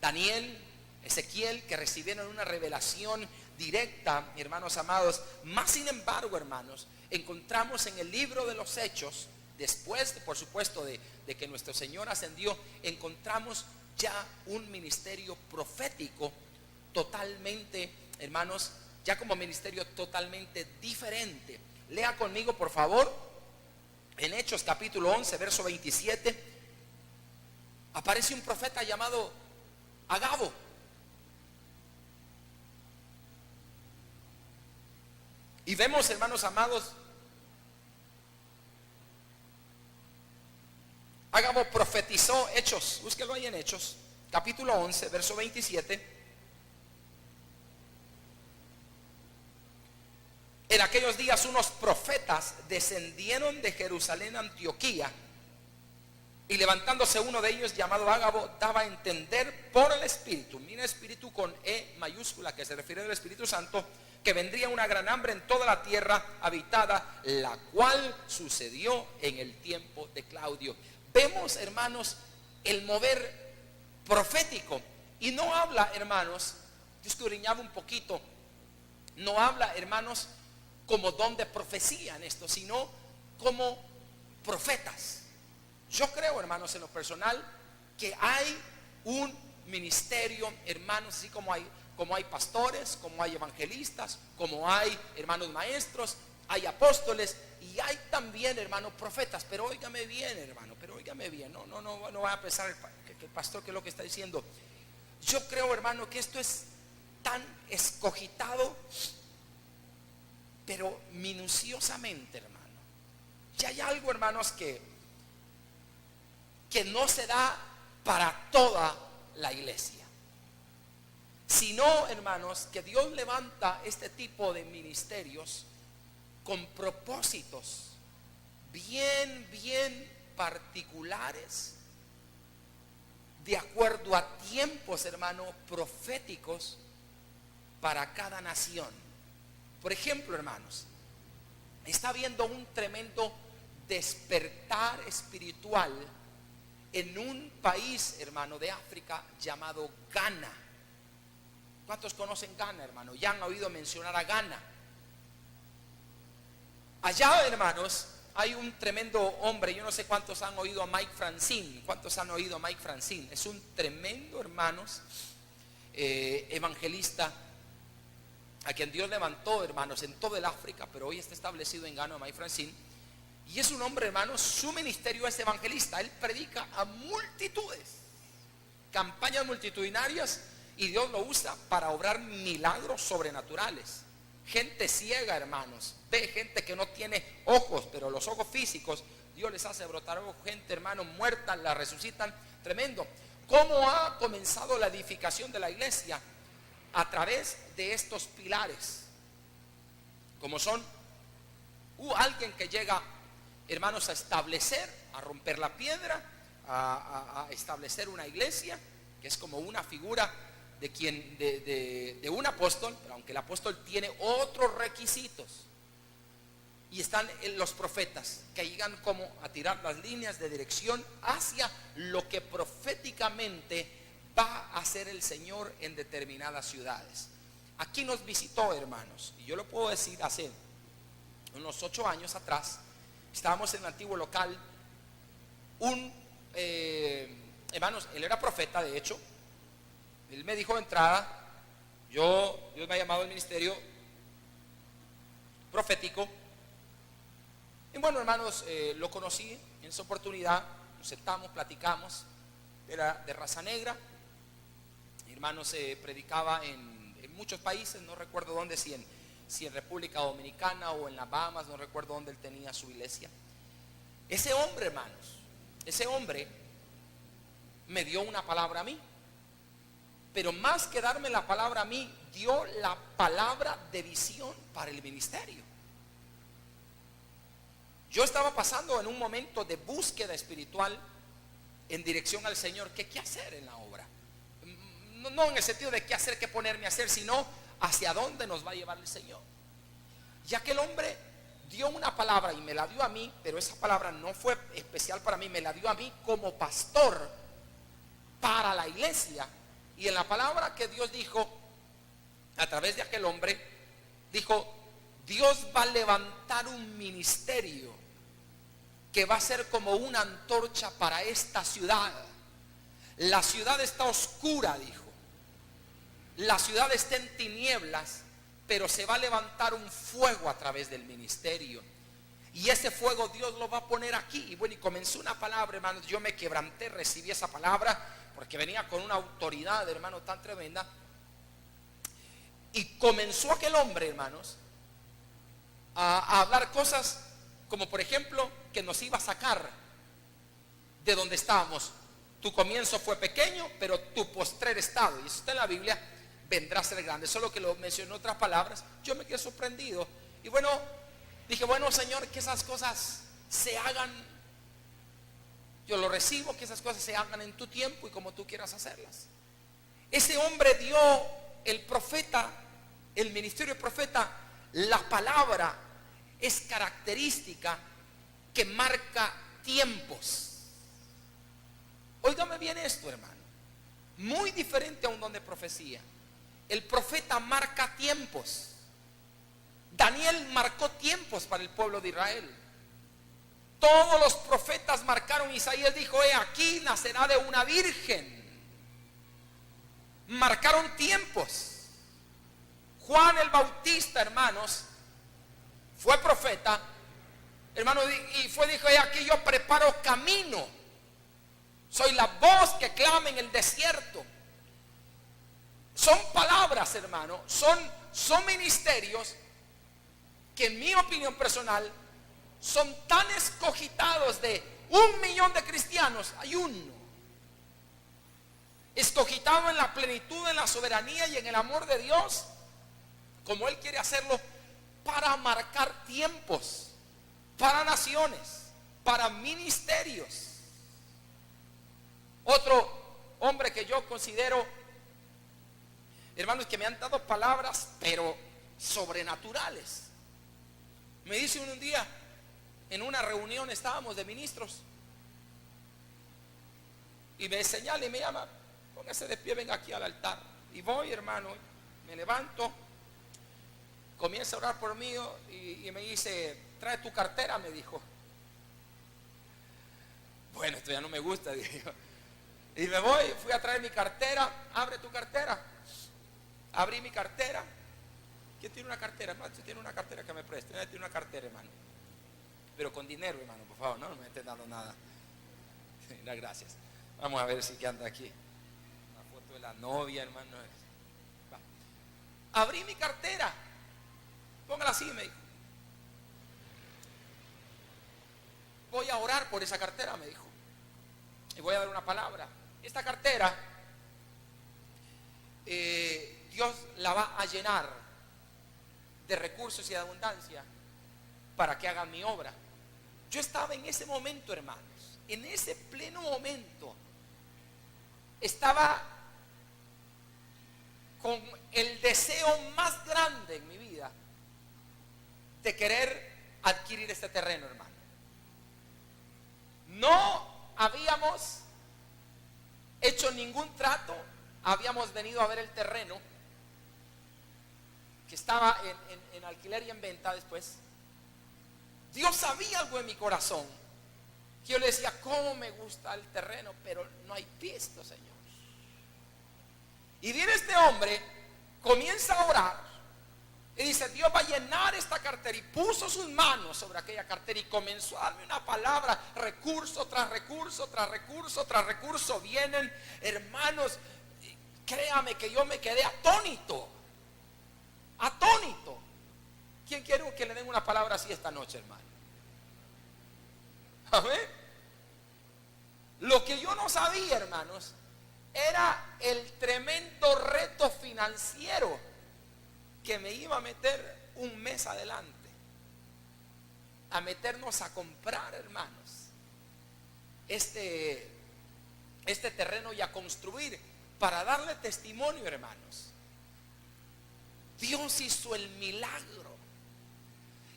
[SPEAKER 1] Daniel, Ezequiel, que recibieron una revelación directa, hermanos amados. Más sin embargo, hermanos, encontramos en el libro de los Hechos, después, por supuesto, de que nuestro Señor ascendió, encontramos ya un ministerio profético totalmente, hermanos, ya como ministerio totalmente diferente. Lea conmigo, por favor, en Hechos capítulo 11, verso 27, aparece un profeta llamado Agabo. Y vemos, hermanos amados, Agabo profetizó, Hechos, búsquelo ahí en Hechos, capítulo 11, verso 27. En aquellos días unos profetas descendieron de Jerusalén a Antioquía, y levantándose uno de ellos llamado Agabo, daba a entender por el Espíritu, mira, Espíritu con E mayúscula, que se refiere al Espíritu Santo, que vendría una gran hambre en toda la tierra habitada, la cual sucedió en el tiempo de Claudio. Vemos, hermanos, el mover profético. Y no habla, hermanos, yo escudriñaba un poquito, no habla, hermanos, como don de profecía en esto, sino como profetas. Yo creo, hermanos, en lo personal, que hay un ministerio, hermanos, así como hay pastores, como hay evangelistas, como hay hermanos maestros, hay apóstoles y hay también, hermanos, profetas. Pero óigame bien, hermano, no va a pensar que el pastor que es lo que está diciendo. Yo creo, hermano, que esto es tan escogitado, pero minuciosamente, hermano. Y hay algo, hermanos, que no se da para toda la iglesia, sino, hermanos, que Dios levanta este tipo de ministerios con propósitos bien particulares, de acuerdo a tiempos, hermanos, proféticos para cada nación. Por ejemplo, hermanos, está habiendo un tremendo despertar espiritual en un país, hermano, de África llamado Ghana. ¿Cuántos conocen Ghana, hermano? Ya han oído mencionar a Ghana. Allá, hermanos, hay un tremendo hombre. Yo no sé cuántos han oído a Mike Francine. ¿Cuántos han oído a Mike Francine? Es un tremendo, hermanos, evangelista, a quien Dios levantó, hermanos, en todo el África, pero hoy está establecido en Ghana, Mike Francine. Y es un hombre, hermanos, su ministerio es evangelista. Él predica a multitudes, campañas multitudinarias, y Dios lo usa para obrar milagros sobrenaturales. Gente ciega, hermanos, ve gente que no tiene ojos, pero los ojos físicos, Dios les hace brotar ojos. Gente, hermanos, muerta, la resucitan. Tremendo. ¿Cómo ha comenzado la edificación de la iglesia? A través de estos pilares, como son alguien que llega, hermanos, a establecer, a romper la piedra, a establecer una iglesia, que es como una figura de un apóstol, pero aunque el apóstol tiene otros requisitos. Y están los profetas, que llegan como a tirar las líneas de dirección hacia lo que proféticamente va a hacer el Señor en determinadas ciudades. Aquí nos visitó, hermanos, y yo lo puedo decir, hace unos 8 años atrás, estábamos en el antiguo local, hermanos, él era profeta, de hecho. Él me dijo de entrada, Dios me ha llamado al ministerio profético. Y bueno, hermanos, lo conocí en esa oportunidad, nos sentamos, platicamos. Era de raza negra. Hermanos, predicaba en muchos países, no recuerdo dónde, si en República Dominicana o en las Bahamas, no recuerdo dónde él tenía su iglesia. Ese hombre, hermanos, ese hombre me dio una palabra a mí, pero más que darme la palabra a mí, dio la palabra de visión para el ministerio. Yo estaba pasando en un momento de búsqueda espiritual en dirección al Señor. ¿Qué hacer en la obra? No en el sentido de qué hacer, qué ponerme a hacer, sino hacia dónde nos va a llevar el Señor. Ya que el hombre dio una palabra y me la dio a mí, pero esa palabra no fue especial para mí, me la dio a mí como pastor para la iglesia. Y en la palabra que Dios dijo a través de aquel hombre, dijo: Dios va a levantar un ministerio que va a ser como una antorcha para esta ciudad. La ciudad está oscura, dijo. La ciudad está en tinieblas, pero se va a levantar un fuego a través del ministerio. Y ese fuego Dios lo va a poner aquí. Y bueno, y comenzó una palabra, hermanos. Yo me quebranté, recibí esa palabra, porque venía con una autoridad, hermano, tan tremenda. Y comenzó aquel hombre, hermanos, a hablar cosas como, por ejemplo, que nos iba a sacar de donde estábamos. Tu comienzo fue pequeño, pero tu postrer estado, y eso está en la Biblia, vendrá a ser grande. Solo que lo mencionó en otras palabras. Yo me quedé sorprendido. Y bueno, dije: bueno, Señor, que esas cosas se hagan. Yo lo recibo, que esas cosas se hagan en tu tiempo y como tú quieras hacerlas. Ese hombre dio, el profeta, el ministerio del profeta, la palabra es característica que marca tiempos. Óigame bien esto, hermano. Muy diferente a un don de profecía. El profeta marca tiempos. Daniel marcó tiempos para el pueblo de Israel. Todos los profetas marcaron. Isaías dijo: aquí nacerá de una virgen. Marcaron tiempos. Juan el Bautista, hermanos, fue profeta, hermano, y dijo: aquí yo preparo camino. Soy la voz que clama en el desierto. Son palabras, hermano, son ministerios que, en mi opinión personal, son tan escogitados. De 1.000.000 de cristianos, hay uno escogitado en la plenitud, en la soberanía y en el amor de Dios, como Él quiere hacerlo, para marcar tiempos, para naciones, para ministerios. Otro hombre que yo considero, hermanos, que me han dado palabras, pero sobrenaturales. Me dice un día, en una reunión estábamos de ministros, y me señala y me llama: póngase de pie, venga aquí al altar. Y voy, hermano, me levanto, comienza a orar por mí y me dice: trae tu cartera, me dijo. Bueno, esto ya no me gusta, digo. Y me voy, fui a traer mi cartera. Abre tu cartera. Abrí mi cartera. ¿Quién tiene una cartera, hermano? ¿Quién tiene una cartera que me preste? Nadie tiene una cartera, hermano. Pero con dinero, hermano, por favor, no me estén dando nada. Gracias. Vamos a ver si que anda aquí. Una foto de la novia, hermano. Va. Abrí mi cartera. Póngala así, me dijo. Voy a orar por esa cartera, me dijo. Y voy a dar una palabra. Esta cartera, Dios la va a llenar de recursos y de abundancia para que hagan mi obra. Yo estaba en ese momento, hermanos, en ese pleno momento, estaba con el deseo más grande en mi vida de querer adquirir este terreno, hermano. No habíamos hecho hecho ningún trato. Habíamos venido a ver el terreno que estaba en alquiler y en venta después. Dios sabía algo en mi corazón, que yo le decía, cómo me gusta el terreno, pero no hay pisto, Señor. Y viene este hombre, comienza a orar y dice, Dios va a llenar esta cartera, y puso sus manos sobre aquella cartera y comenzó a darme una palabra, recurso tras recurso, tras recurso, tras recurso. Vienen, hermanos, créame que yo me quedé atónito. Atónito. ¿Quién quiere que le den una palabra así esta noche, hermano? Amén. Lo que yo no sabía, hermanos, era el tremendo reto financiero que me iba a meter un mes adelante, a meternos a comprar, hermanos, este terreno y a construir para darle testimonio, hermanos. Dios hizo el milagro.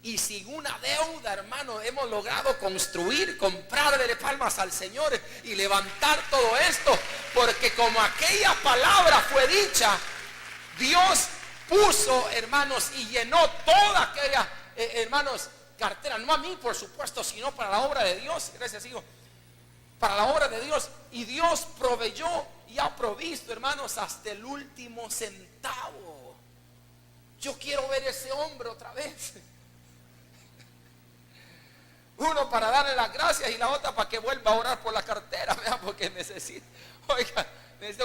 [SPEAKER 1] Y sin una deuda, hermano, hemos logrado construir, comprarle palmas al Señor y levantar todo esto. Porque como aquella palabra fue dicha, Dios puso, hermanos, y llenó toda aquella, hermanos, cartera. No a mí, por supuesto, sino para la obra de Dios. Gracias, hijo. Para la obra de Dios. Y Dios proveyó y ha provisto, hermanos, hasta el último centavo. Yo quiero ver ese hombre otra vez. Uno para darle las gracias y la otra para que vuelva a orar por la cartera, ¿verdad? Porque necesito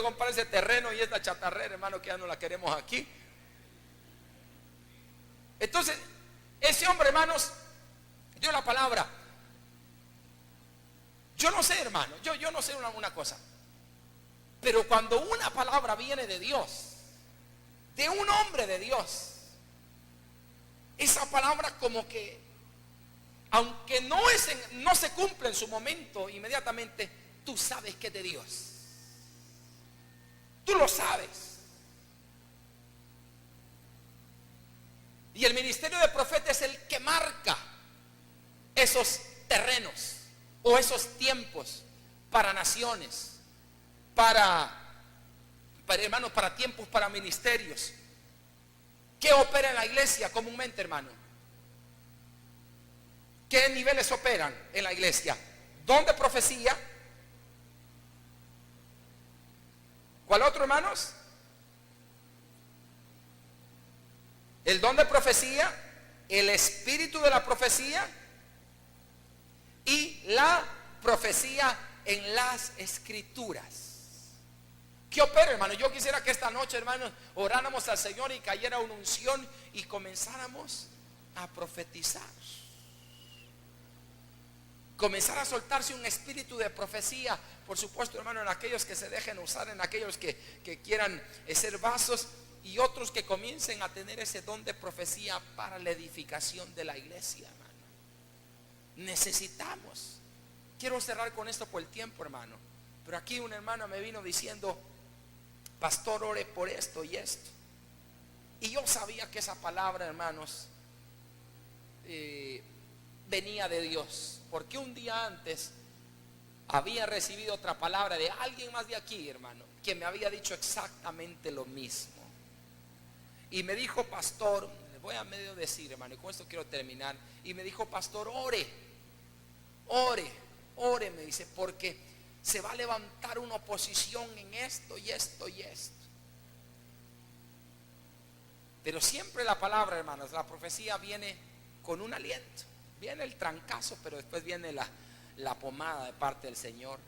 [SPEAKER 1] comprar ese terreno y esta chatarrera, hermano, que ya no la queremos aquí. Entonces, ese hombre, hermanos, dio la palabra. Yo no sé, hermano, yo no sé una cosa. Pero cuando una palabra viene de Dios, de un hombre de Dios, esa palabra como que, aunque no se cumple en su momento inmediatamente, tú sabes que es de Dios. Tú lo sabes. Y el ministerio de profeta es el que marca esos terrenos o esos tiempos para naciones, para hermanos, para tiempos, para ministerios. ¿Qué opera en la iglesia comúnmente, hermano? ¿Qué niveles operan en la iglesia? Don de profecía. ¿Cuál otro, hermanos? El don de profecía, el espíritu de la profecía y la profecía en las escrituras. ¿Qué opera, hermano? Yo quisiera que esta noche, hermanos, oráramos al Señor y cayera una unción y comenzáramos a profetizar. Comenzar a soltarse un espíritu de profecía, por supuesto, hermano, en aquellos que se dejen usar, en aquellos que quieran ser vasos, y otros que comiencen a tener ese don de profecía para la edificación de la iglesia, hermano. Necesitamos. Quiero cerrar con esto por el tiempo, hermano, pero aquí un hermano me vino diciendo, pastor, ore por esto y esto. Y yo sabía que esa palabra, hermanos, venía de Dios, porque un día antes había recibido otra palabra de alguien más de aquí, hermano, que me había dicho exactamente lo mismo. Y me dijo, pastor, le voy a medio decir, hermano, y con esto quiero terminar. Y me dijo, pastor, ore, me dice, porque se va a levantar una oposición en esto y esto y esto. Pero siempre la palabra, hermanos, la profecía viene con un aliento. Viene el trancazo, pero después viene la pomada de parte del Señor.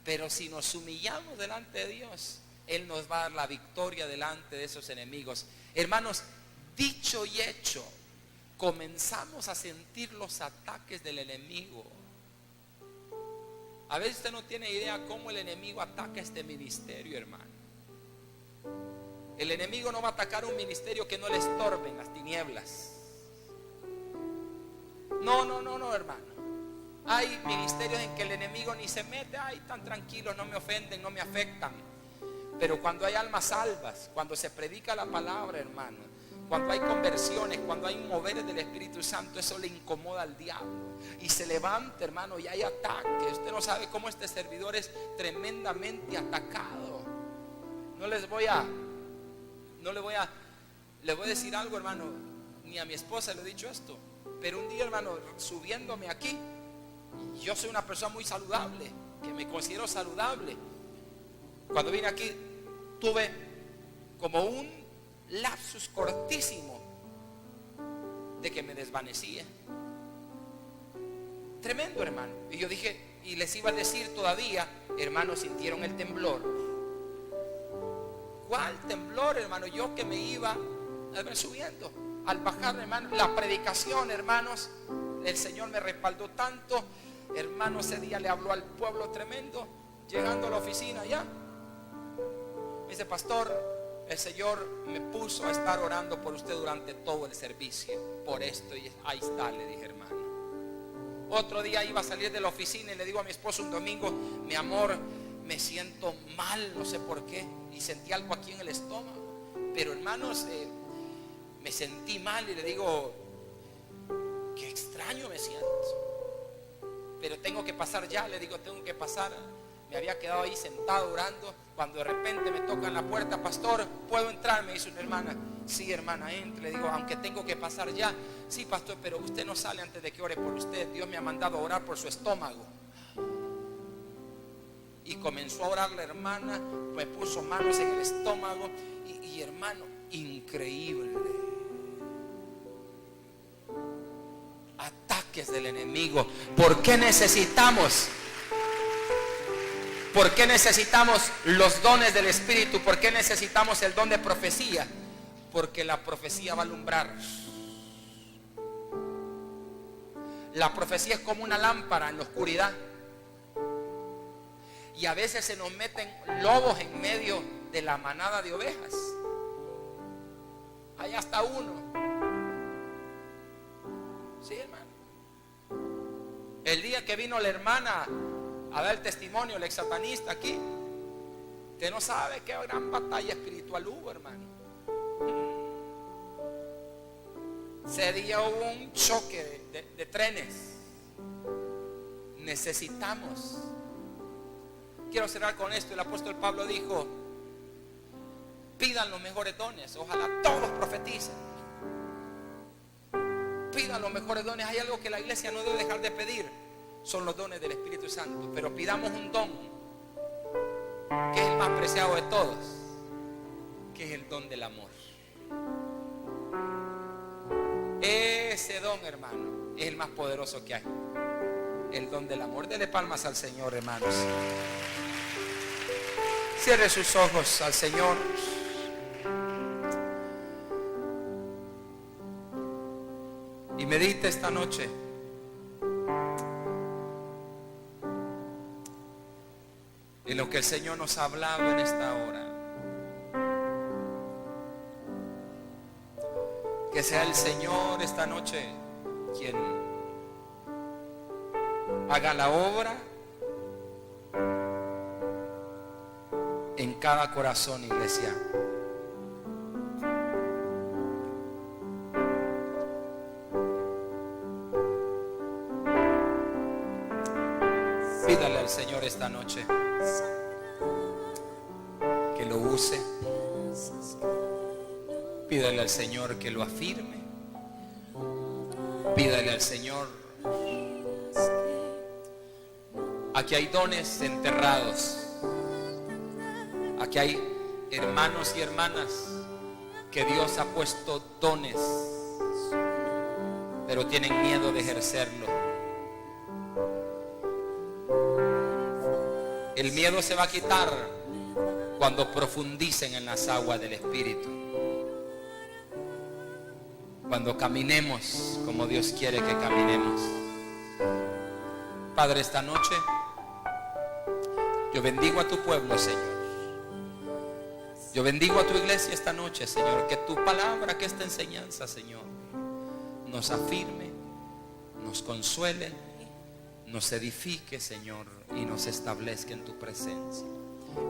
[SPEAKER 1] Pero si nos humillamos delante de Dios, Él nos va a dar la victoria delante de esos enemigos. Hermanos, dicho y hecho, comenzamos a sentir los ataques del enemigo. A veces usted no tiene idea cómo el enemigo ataca este ministerio, hermano. El enemigo no va a atacar un ministerio que no le estorbe en las tinieblas. No, hermano. Hay ministerios en que el enemigo ni se mete. Ay, tan tranquilos, no me ofenden, no me afectan. Pero cuando hay almas salvas, cuando se predica la palabra, hermano, Cuando hay conversiones, cuando hay moveres del Espíritu Santo, eso le incomoda al diablo y se levanta, hermano, y hay ataques. Usted no sabe cómo este servidor es tremendamente atacado. Le voy a decir algo, hermano, ni a mi esposa le he dicho esto, pero un día, hermano, subiéndome aquí, yo soy una persona muy saludable, que me considero saludable. Cuando vine aquí, tuve como un lapsus cortísimo de que me desvanecía. Tremendo, hermano. Y yo dije, y les iba a decir todavía, hermanos, ¿sintieron el temblor? ¿Cuál temblor, hermano? Yo que me iba a ver subiendo, al bajar, hermano, la predicación, hermanos, el Señor me respaldó tanto, hermano. Ese día le habló al pueblo tremendo. Llegando a la oficina ya, me dice: pastor, el Señor me puso a estar orando por usted durante todo el servicio, por esto. Y ahí está, le dije, hermano. Otro día iba a salir de la oficina y le digo a mi esposo un domingo: mi amor, me siento mal, no sé por qué, y sentí algo aquí en el estómago, pero hermanos, me sentí mal. Y le digo: qué extraño me siento, pero tengo que pasar ya. Le digo: tengo que pasar. Me había quedado ahí sentado orando, cuando de repente me tocan la puerta: pastor, ¿puedo entrar? Me dice una hermana. Sí, hermana, entre. Le digo: aunque tengo que pasar ya. Sí, pastor, pero usted no sale antes de que ore por usted. Dios me ha mandado a orar por su estómago. Y comenzó a orar la hermana, me puso manos en el estómago y hermano, increíble. Ataques del enemigo. ¿Por qué necesitamos los dones del Espíritu? ¿Por qué necesitamos el don de profecía? Porque la profecía va a alumbrar. La profecía es como una lámpara en la oscuridad. Y a veces se nos meten lobos en medio de la manada de ovejas. Hay hasta uno. Sí, hermano. El día que vino la hermana a dar el testimonio, el ex satanista aquí, usted no sabe qué gran batalla espiritual hubo, hermano. Ese día hubo un choque de trenes. Necesitamos. Quiero cerrar con esto. El apóstol Pablo dijo: pidan los mejores dones. Ojalá todos profeticen. Pidan los mejores dones. Hay algo que la iglesia no debe dejar de pedir: son los dones del Espíritu Santo. Pero pidamos un don que es el más preciado de todos, que es el don del amor. Ese don, hermano, es el más poderoso que hay. El don del amor. Dele palmas al Señor, hermanos. Cierre sus ojos al Señor. Y medite esta noche en lo que el Señor nos ha hablado en esta hora. Que sea el Señor esta noche quien haga la obra en cada corazón, iglesia. Pídale al Señor esta noche que lo use. Pídale al Señor que lo afirme. Pídale al Señor. Aquí hay dones enterrados. Aquí hay hermanos y hermanas que Dios ha puesto dones, pero tienen miedo de ejercerlo. El miedo se va a quitar cuando profundicen en las aguas del Espíritu. Cuando caminemos como Dios quiere que caminemos. Padre, esta noche yo bendigo a tu pueblo, Señor. Yo bendigo a tu iglesia esta noche, Señor. Que tu palabra, que esta enseñanza, Señor, nos afirme, nos consuele, nos edifique, Señor, y nos establezca en tu presencia.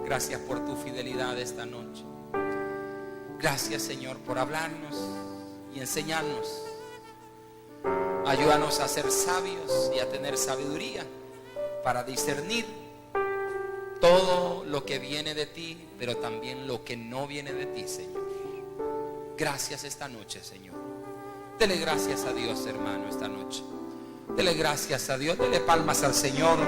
[SPEAKER 1] Gracias por tu fidelidad esta noche. Gracias, Señor, por hablarnos y enseñarnos. Ayúdanos a ser sabios y a tener sabiduría para discernir todo lo que viene de ti, pero también lo que no viene de ti, Señor. Gracias esta noche, Señor. Dele gracias a Dios, hermano, esta noche. Dele gracias a Dios. Dele palmas al Señor.